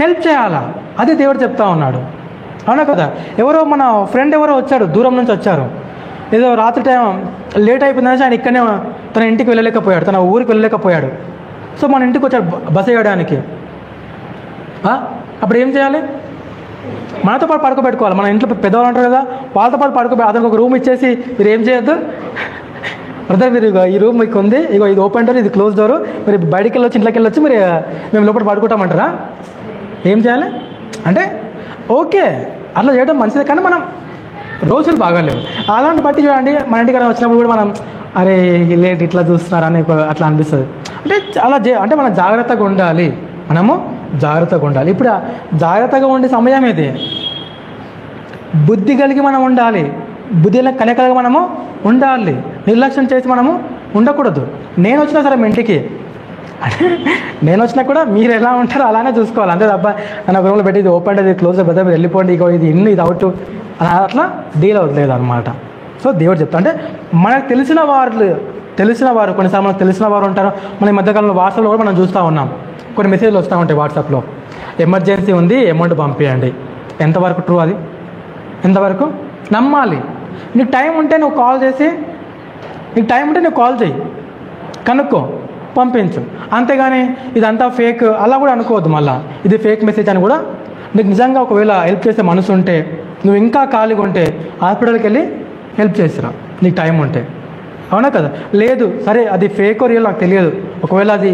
హెల్ప్ చేయాలా, అది దేవుడు చెప్తా ఉన్నాడు. అవునా కదా. ఎవరో మన ఫ్రెండ్ ఎవరో వచ్చాడు, దూరం నుంచి వచ్చారు, ఏదో రాత్రి టైం లేట్ అయిపోయిందని ఆయన ఇక్కడనే తన ఇంటికి వెళ్ళలేకపోయాడు, తన ఊరికి వెళ్ళలేకపోయాడు. సో మన ఇంటికి వచ్చాడు బస వేయడానికి. అప్పుడు ఏం చేయాలి, మనతో పాటు పడుకోబెట్టుకోవాలి. మన ఇంట్లో పెద్దవాళ్ళు అంటారు కదా, వాళ్ళతో పాటు పడుకోబెట్టి అతనికి ఒక రూమ్ ఇచ్చేసి మీరు ఏం చేయొద్దు బ్రదర్, మీరు ఈ రూమ్ మీకు ఉంది, ఇగో ఇది ఓపెన్ డోర్, ఇది క్లోజ్ డోర్, మీరు బయటికి వెళ్ళొచ్చి ఇంట్లోకి వెళ్ళొచ్చి మీరు మేము లోపల పడుకుంటామంటారా, ఏం చేయాలి అంటే ఓకే అట్లా చేయడం మంచిదే. కానీ మనం రోజులు బాగాలేవు, అలాంటి బట్టి చూడండి మన ఇంటికి వచ్చినప్పుడు కూడా మనం అరే లేట్ ఇట్లా చూస్తున్నారని అట్లా అనిపిస్తుంది. అంటే అలా అంటే మనం జాగ్రత్తగా ఉండాలి, మనము జాగ్రత్తగా ఉండాలి. ఇప్పుడు జాగ్రత్తగా ఉండే సమయం ఇది, బుద్ధి కలిగి మనం ఉండాలి, బుద్ధి కలకలుగా మనము ఉండాలి, నిర్లక్ష్యం చేసి మనము ఉండకూడదు. నేను వచ్చినా సరే మీ ఇంటికి, నేను వచ్చినా కూడా మీరు ఎలా ఉంటారో అలానే చూసుకోవాలి, అంతే తప్ప నన్ను ఒక రూమ్లో పెట్టి ఇది ఓపెన్ ఇది క్లోజ్ బ్రదర్ మీరు వెళ్ళిపోండి, ఇగో ఇది ఇన్ని ఇది అవుట్ అట్లా డీల్ అవుతలేదు అనమాట. సో దేవుడు చెప్తా అంటే మనకు తెలిసిన వారు కొన్నిసార్లు మనకు తెలిసిన వారు ఉంటారు. మన ఈ మధ్యకాలంలో వాట్సాప్లో కూడా మనం చూస్తూ ఉన్నాం, కొన్ని మెసేజ్లు వస్తూ ఉంటాయి వాట్సాప్లో, ఎమర్జెన్సీ ఉంది అమౌంట్ పంపించండి. ఎంతవరకు ట్రూ అది, ఎంతవరకు నమ్మాలి? నీకు టైం ఉంటే నువ్వు కాల్ చేసి, నీకు టైం ఉంటే నువ్వు కాల్ చేయి, కనుక్కో, పంపించు. అంతేగాని ఇదంతా ఫేక్ అలా కూడా అనుకోవద్దు. మళ్ళీ ఇది ఫేక్ మెసేజ్ అని కూడా, నీకు నిజంగా ఒకవేళ హెల్ప్ చేసే మనసు ఉంటే, నువ్వు ఇంకా ఖాళీగా ఉంటే హాస్పిటల్కి వెళ్ళి హెల్ప్ చేసిరా నీకు టైం ఉంటే. అవునా కదా. లేదు సరే అది ఫేక్ రియల్ నాకు తెలియదు, ఒకవేళ అది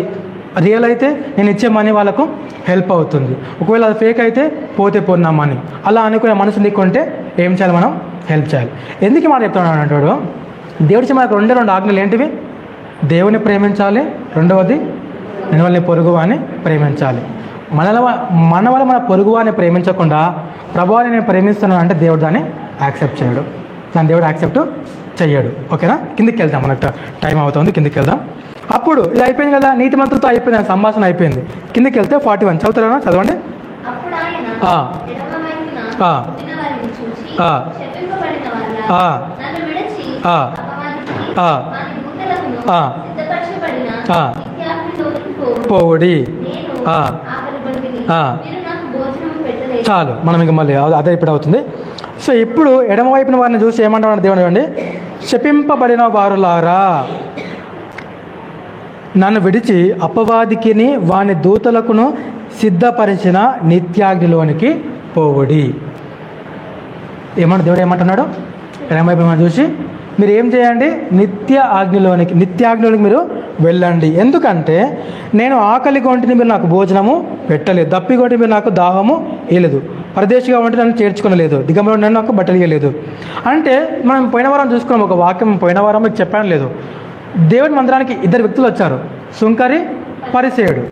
రియల్ అయితే నేను ఇచ్చే మనీ వాళ్ళకు హెల్ప్ అవుతుంది, ఒకవేళ అది ఫేక్ అయితే పోతే పోన్నా మనీ, అలా అనుకునే మనసు నీకు ఉంటే ఏం చేయాలి, మనం హెల్ప్ చేయాలి. ఎందుకు మాట చెప్తున్నాడు అంటాడు, దేవుడికి మనకు రెండు ఆజ్ఞలు ఏంటివి, దేవుని ప్రేమించాలి, రెండవది నిన్ను పొరుగువాని ప్రేమించాలి. మన వల్ల మన పొరుగువాని ప్రేమించకుండా ప్రభువాని నేను ప్రేమిస్తున్నాను అంటే దేవుడు దాన్ని యాక్సెప్ట్ చేయడు, దాన్ని దేవుడు యాక్సెప్ట్ చెయ్యడు. ఓకేనా, కిందికి వెళ్దాం, మనకు టైం అవుతుంది, కిందికి వెళ్దాం. అప్పుడు ఇది అయిపోయింది కదా, నీతిమంతులతో అయిపోయింది, సంభాషణ అయిపోయింది. కిందికి వెళ్తే 41 చదువుతారా, చదవండి. పోవుడి చాలు, మనం ఇంక మళ్ళీ అదే ఇప్పుడు అవుతుంది. సో ఇప్పుడు ఎడమవైపున వారిని చూసి ఏమంటాడు దేవుడు అండి, శపింపబడిన వారులారా నన్ను విడిచి అపవాదికిని వాని దూతలకును సిద్ధపరిచిన నిత్యాగ్నిలోనికి పోవుడి. దేవుడు ఏమంటున్నాడు, ఎడమవైపు మనం చూసి మీరు ఏం చేయండి, నిత్యాగ్నిలోనికి మీరు వెళ్ళండి. ఎందుకంటే నేను ఆకలిగా ఉంటే మీరు నాకు భోజనము పెట్టలేదు, దప్పిగా ఉంటే మీరు నాకు దాహము ఇవ్వలేదు, పరదేశిగా ఉంటే నన్ను చేర్చుకోలేదు, దిగంబరంగా ఉంటే నాకు బట్టలు ఇవ్వలేదు. అంటే మనం పోయిన వారం చూసుకున్నాం, ఒక వాక్యం పోయిన వారం మీకు చెప్పాను లేదు, దేవుడి మందిరానికి 2 వ్యక్తులు వచ్చారు, సుంకరి పరిసేయుడు.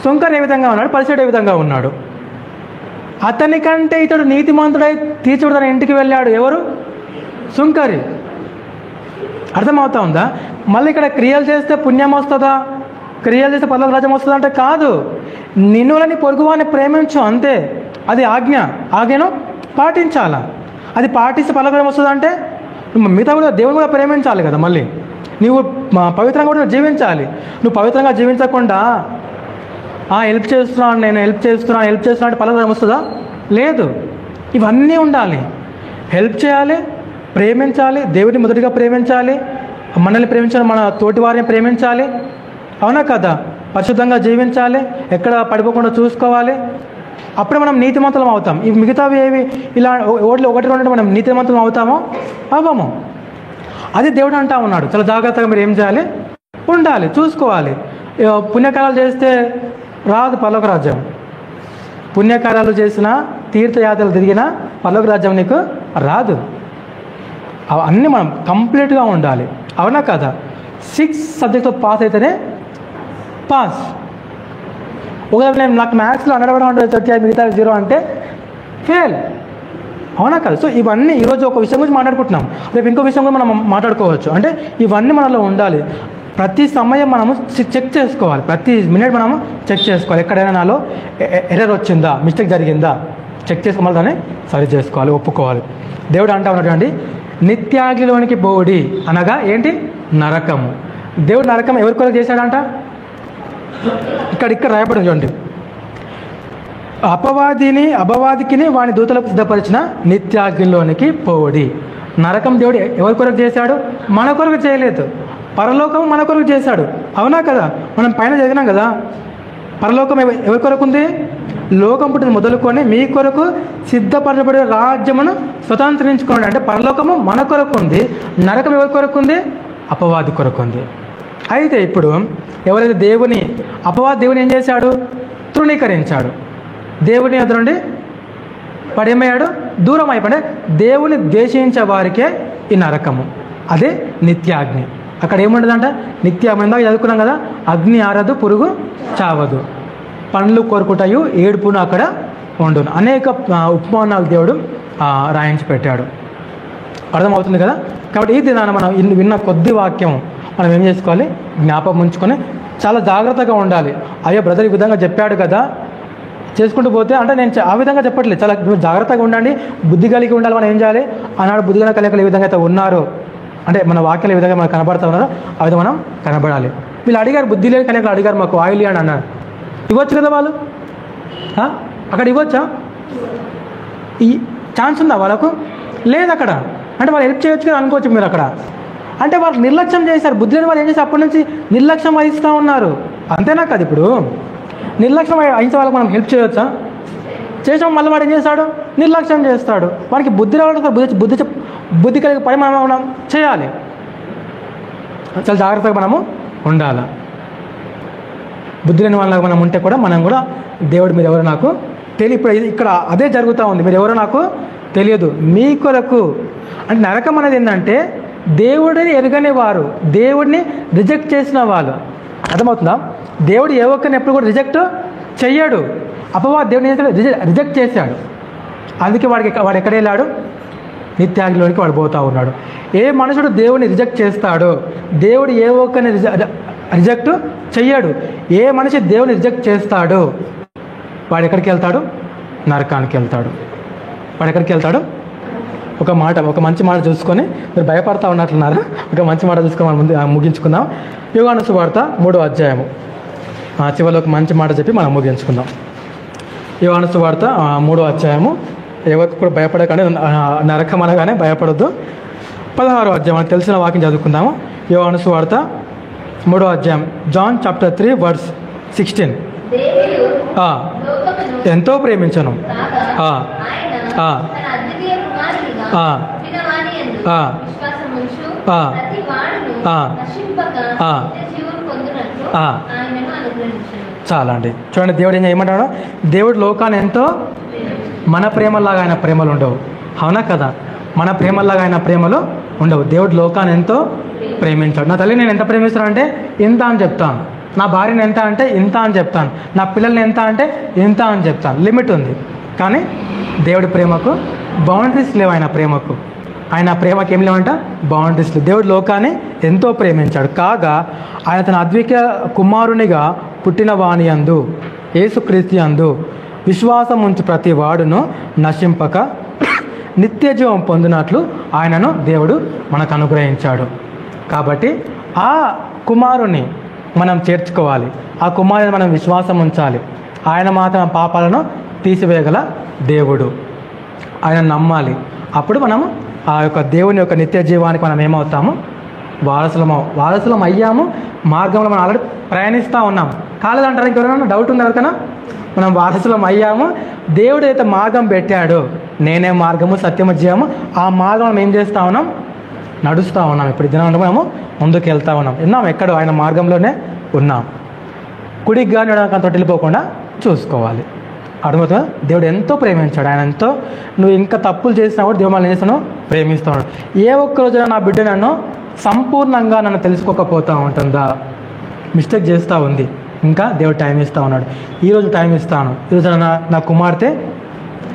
సుంకరి ఏ విధంగా ఉన్నాడు, పరిసేయుడు ఏ విధంగా ఉన్నాడు. అతనికంటే ఇతడు నీతిమంతుడై తీర్చబడి తన ఇంటికి వెళ్ళాడు. ఎవరు? సుంకరి. అర్థమవుతా ఉందా? మళ్ళీ ఇక్కడ క్రియలు చేస్తే పుణ్యం వస్తుందా, క్రియలు చేస్తే పరలోక రాజ్యం వస్తుందా అంటే కాదు. నిన్నులని పొరుగువాన్ని ప్రేమించు అంతే. అది ఆజ్ఞ. ఆజ్ఞను పాటించాలా. అది పాటిస్తే పరలోక రాజ్యం వస్తుందా అంటే మిగతా కూడా దేవుని కూడా ప్రేమించాలి కదా. మళ్ళీ నువ్వు పవిత్రంగా కూడా జీవించాలి. నువ్వు పవిత్రంగా జీవించకుండా హెల్ప్ చేస్తున్నాను, నేను హెల్ప్ చేస్తున్నాను అంటే పరలోక రాజ్యం వస్తుందా? లేదు. ఇవన్నీ ఉండాలి. హెల్ప్ చేయాలి, ప్రేమించాలి, దేవుడిని మొదటిగా ప్రేమించాలి, మనల్ని ప్రేమించాలి, మన తోటి వారిని ప్రేమించాలి. అవునా కదా? పరిశుద్ధంగా జీవించాలి, ఎక్కడ పడిపోకుండా చూసుకోవాలి. అప్పుడే మనం నీతిమంతులం అవుతాం. ఇవి మిగతావి ఏవి ఇలా ఓట్లు ఒకటి రెండు మనం నీతిమంతులం అవుతామో అవ్వము. అది దేవుడు అంటా ఉన్నాడు. చాలా జాగ్రత్తగా మీరు ఏం చేయాలి, ఉండాలి, చూసుకోవాలి. పుణ్యకార్యాలు చేస్తే రాదు పరలోక రాజ్యం. పుణ్యకార్యాలు చేసినా, తీర్థయాత్రలు తిరిగినా పరలోక రాజ్యం నీకు రాదు. అవన్నీ మనం కంప్లీట్గా ఉండాలి. అవునా కదా? 6 సబ్జెక్ట్తో పాస్ అయితేనే పాస్. ఒకవేళ నేను నాకు మ్యాథ్స్లో 100 వచ్చాయి, మిగతా 0 అంటే ఫెయిల్. అవునా కదా? సో ఇవన్నీ ఈరోజు ఒక విషయం గురించి మాట్లాడుకుంటున్నాం, రేపు ఇంకో విషయం కూడా మనం మాట్లాడుకోవచ్చు. అంటే ఇవన్నీ మనలో ఉండాలి. ప్రతి సమయం మనము చెక్ చేసుకోవాలి. ప్రతి మినిట్ మనము చెక్ చేసుకోవాలి. ఎక్కడైనా నాలో ఎర్రర్ వచ్చిందా, మిస్టేక్ జరిగిందా చెక్ చేసుకోవాలి, దాన్ని సరి చేసుకోవాలి, ఒప్పుకోవాలి. దేవుడు అంటా ఉన్నాడు అండి, నిత్యాగ్నిలోనికి పోవుడి అనగా ఏంటి? నరకము. దేవుడు నరకం ఎవరి కొరకు చేశాడంట? ఇక్కడ రాయబడి చూడండి, అపవాదికిని వాని దూతలకు సిద్ధపరిచిన నిత్యాగ్నిలోనికి పోవుడి. నరకం దేవుడు ఎవరి కొరకు చేశాడు? మన కొరకు చేయలేదు. పరలోకం మన కొరకు చేశాడు. అవునా కదా? మనం పైన చదివినాం కదా, పరలోకం ఎవరి కొరకు ఉంది? లోకం పుట్టిన మొదలుకొని మీ కొరకు సిద్ధపరచబడే రాజ్యమును స్వతంత్రించుకోండి. అంటే పరలోకము మన కొరకు ఉంది, నరకం ఎవరి కొరకు ఉంది? అపవాది కొరకు ఉంది. అయితే ఇప్పుడు ఎవరైతే అపవాది దేవుని ఏం చేశాడు? తృణీకరించాడు. దేవుని ఎదురు నుండి వాడు ఏమయ్యాడు? దూరం అయిపోయాడు. దేవుని ద్వేషించే వారికే ఈ నరకము, అదే నిత్యాగ్ని. అక్కడ ఏముండదంట? నిత్యాగ్ని. ఇందాక చదువుకున్నాం కదా, అగ్ని ఆరదు, పురుగు చావదు, పండ్లు కోరుకుంటాయు, ఏడుపును అక్కడ ఉండును. అనేక ఉపమానాలు దేవుడు రాయించి పెట్టాడు. అర్థమవుతుంది కదా? కాబట్టి ఈ దినాన మనం విన్న కొద్ది వాక్యం మనం ఏం చేసుకోవాలి? జ్ఞాపకం ఉంచుకొని చాలా జాగ్రత్తగా ఉండాలి. అయ్యో బ్రదర్ ఈ విధంగా చెప్పాడు కదా, చేసుకుంటూ పోతే అంటే నేను ఆ విధంగా చెప్పట్లేదు, చాలా జాగ్రత్తగా ఉండండి, బుద్ధి కలిగి ఉండాలి. మనం ఏం చేయాలి? ఆనాడు బుద్ధి గల కలయికలు ఏ విధంగా అయితే ఉన్నారో, అంటే మన వాక్యాలు ఏ విధంగా మనకు కనబడతా ఉన్నారో ఆ విధంగా మనం కనబడాలి. వీళ్ళు అడిగారు, బుద్ధి లేని కలయికలు అడిగారు, మాకు ఆయిల్ అని అన్నారు. ఇవ్వచ్చు కదా వాళ్ళు? అక్కడ ఇవ్వచ్చా? ఈ ఛాన్స్ ఉందా వాళ్ళకు? లేదు అక్కడ. అంటే వాళ్ళు హెల్ప్ చేయొచ్చు కదా అనుకోవచ్చు మీరు అక్కడ. అంటే వాళ్ళు నిర్లక్ష్యం చేశారు. బుద్ధి లేని వాళ్ళు ఏం చేశారు? అప్పటి నుంచి నిర్లక్ష్యం వహిస్తూ ఉన్నారు. అంతేనా కదా? ఇప్పుడు నిర్లక్ష్యం వహించే వాళ్ళకి మనం హెల్ప్ చేయొచ్చా? చేసాం. మళ్ళీ వాడు ఏం చేస్తాడు? నిర్లక్ష్యం చేస్తాడు. వాడికి బుద్ధి రావడం, బుద్ధి కలిగే పని మనం చేయాలి. చాలా జాగ్రత్తగా మనము ఉండాలి. బుద్ధి లేని వాళ్ళకి మనం ఉంటే కూడా మనం కూడా దేవుడు మీరు ఎవరో నాకు తెలియదు. ఇప్పుడు ఇక్కడ అదే జరుగుతూ ఉంది. మీరు ఎవరో నాకు తెలియదు, మీ కొరకు. అంటే నరకం అనేది ఏంటంటే దేవుడిని ఎరగని వారు, దేవుడిని రిజెక్ట్ చేసిన వాళ్ళు. అర్థమవుతుందా? దేవుడు ఏ ఒక్కరిని ఎప్పుడు కూడా రిజెక్ట్ చెయ్యాడు. అపవాది దేవుడిని రిజెక్ట్ చేశాడు. అందుకే వాడు ఎక్కడ వెళ్ళాడు? నిత్యాగ్నిలోనికి వాడు పోతూ ఉన్నాడు. ఏ మనుషుడు దేవుడిని రిజెక్ట్ చేస్తాడో, దేవుడు ఏ ఒక్కరిని రిజెక్ట్ చెయ్యాడు. ఏ మనిషి దేవుని రిజెక్ట్ చేస్తాడో వాడు ఎక్కడికి వెళ్తాడు? నరకానికి వెళ్తాడు. వాడు ఎక్కడికి వెళ్తాడు? ఒక మంచి మాట చూసుకొని, మీరు భయపడతా ఉన్నట్లున్నారా? ఒక మంచి మాట చూసుకొని మనం ముందు ముగించుకుందాం. యోహాను సువార్త 3వ అధ్యాయము చివరిలో ఒక మంచి మాట చెప్పి మనం ముగించుకుందాం. యోహాను సువార్త 3వ అధ్యాయము. ఎవరికి కూడా భయపడకండి, నరకం అనగానే భయపడొద్దు. 16వ అధ్యాయం మనకు తెలిసిన వాక్యం చదువుకుందాము. యోహాను సువార్త 3వ అధ్యాయం, జాన్ చాప్టర్ 3 వర్స్ 16. ఎంతో ప్రేమించను చాలా అండి. చూడండి, దేవుడు ఏం చేయమంటాడు? దేవుడు లోకాన్ని ఎంతో, మన ప్రేమలాగా ఆయన ప్రేమలు ఉండవు. అవునా కదా? మన ప్రేమలాగా ఆయన ప్రేమలు ఉండవు. దేవుడు లోకాన్ని ఎంతో ప్రేమించాడు. నా తల్లిని నేను ఎంత ప్రేమిస్తాను అంటే ఇంత అని చెప్తాను, నా భార్యను ఎంత అంటే ఇంత అని చెప్తాను, నా పిల్లల్ని ఎంత అంటే ఇంత అని చెప్తాను. లిమిట్ ఉంది. కానీ దేవుడి ప్రేమకు బౌండరీస్ లేవు. ఆయన ప్రేమకు ఆయన ప్రేమకి ఏం లేవంట బౌండరీస్. దేవుడు లోకాన్ని ఎంతో ప్రేమించాడు, కాగా ఆయన తన అద్వితీయ కుమారునిగా పుట్టిన వాని యందు, యేసుక్రీస్తు యందు విశ్వాసం ఉంచి ప్రతి వాడును నశింపక నిత్య జీవం పొందినట్లు ఆయనను దేవుడు మనకు అనుగ్రహించాడు. కాబట్టి ఆ కుమారుని మనం చేర్చుకోవాలి, ఆ కుమారుని మనం విశ్వాసం ఉంచాలి. ఆయన మాత్రం పాపాలను తీసివేయగల దేవుడు, ఆయన నమ్మాలి. అప్పుడు మనము ఆ యొక్క దేవుని యొక్క నిత్య జీవానికి మనం ఏమవుతాము, వారసులం అయ్యాము. మార్గంలో మనం ఆల్రెడీ ప్రయాణిస్తూ ఉన్నాం. కాలేదంటారా? ఇంకెవరైనా డౌట్ ఉంది ఎవరికైనా? మనం వారసులం అయ్యాము. దేవుడు అయితే మార్గం పెట్టాడు, నేనే మార్గము సత్యము జీవము, ఆ మార్గం మనం ఏం చేస్తూ ఉన్నాం, నడుస్తూ ఉన్నాం. ఇప్పుడు దినం మనము ముందుకు వెళ్తూ ఉన్నాం. ఎక్కడో ఆయన మార్గంలోనే ఉన్నాం. కుడికి కానీ అంత వెళ్ళిపోకుండా చూసుకోవాలి. అర్థమవుతుందా? దేవుడు ఎంతో ప్రేమించాడు. ఆయన ఎంతో, నువ్వు ఇంకా తప్పులు చేసినా కూడా దేవుడు మనం ఏం చేస్తాను, ప్రేమిస్తున్నాడు. ఏ ఒక్క రోజున నా బిడ్డ నన్ను సంపూర్ణంగా నన్ను తెలుసుకోకపోతూ ఉంటుందా, మిస్టేక్ చేస్తూ ఉంది, ఇంకా దేవుడు టైం ఇస్తూ ఉన్నాడు. ఈరోజు టైం ఇస్తాను. ఈరోజు నా కుమార్తె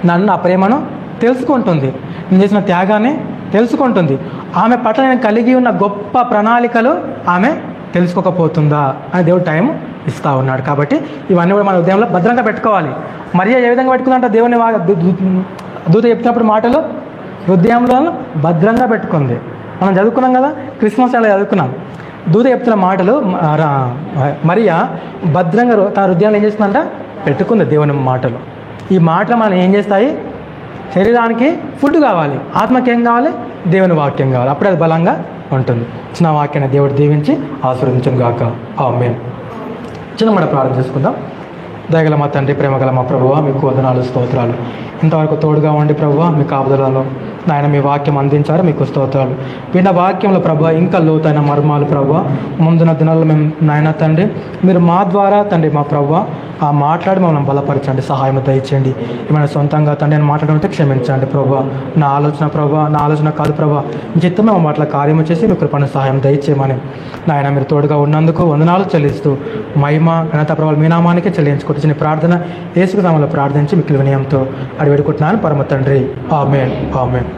నన్ను, నా ప్రేమను తెలుసుకుంటుంది, నేను చేసిన త్యాగాన్ని తెలుసుకుంటుంది. ఆమె పట్ల నేను కలిగి ఉన్న గొప్ప ప్రణాళికలు ఆమె తెలుసుకోకపోతుందా అని దేవుడు టైం ఇస్తూ ఉన్నాడు. కాబట్టి ఇవన్నీ కూడా మన హృదయంలో భద్రంగా పెట్టుకోవాలి. మరియా ఏ విధంగా పెట్టుకుందంట, దేవుని దూత చెప్పినప్పుడు మాటలు హృదయంలో భద్రంగా పెట్టుకుంది. మనం చదువుకున్నాం కదా, క్రిస్మస్ అలా చదువుకున్నాం. దూత చెప్తున్న మాటలు మరియా భద్రంగా తన హృదయంలో ఏం చేస్తుందంట, పెట్టుకుంది దేవుని మాటలు. ఈ మాటలు మనం ఏం చేస్తాయి, శరీరానికి ఫుడ్ కావాలి, ఆత్మకి ఏం కావాలి, దేవుని వాక్యం కావాలి. అప్పుడే అది బలంగా ఉంటుంది. చిన్న వాక్యాన్ని దేవుడు దీవించి ఆశీర్వదించును గాక. ఆమేన్. చిన్న మనం ప్రార్థన చేసుకుందాం. దయగల మా తండ్రి, ప్రేమగల మా ప్రభువా, మీకు వందనాలు, స్తోత్రాలు. ఇంతవరకు తోడుగా ఉండి ప్రభువా, మీ కాపుదలలో నాయన మీ వాక్యం అందించారు, మీకు స్తోత్రాలు. విన్న వాక్యంలో ప్రభువా ఇంకా లోతైన మర్మాలు ప్రభువా, ముందున్న దినాల్లో మేము నాయన తండ్రి మీరు మా ద్వారా తండ్రి మా ప్రభువా ఆ మాట్లాడి మమ్మల్ని బలపరచండి, సహాయం దయచేయండి. ఏమైనా సొంతంగా తండ్రి నేను మాట్లాడమంటే క్షమించండి ప్రభువా. నా ఆలోచన కాదు ప్రభువా, మీ చిత్తమే మా మాటల కార్యము చేసి మీ కృపను సహాయం దయచేయమని నాయన మీరు తోడుగా ఉన్నందుకు వందనాలు చెల్లిస్తూ మహిమ ఘనత ప్రభావాలు మీ నామానికే చెల్లించుకుంటూ చిన్న ప్రార్థన యేసు నామములో ప్రార్థించి మీకు వినయంతో అడిగి వేడుకుంటున్నాను పరమ తండ్రి. ఆమేన్. ఆమేన్.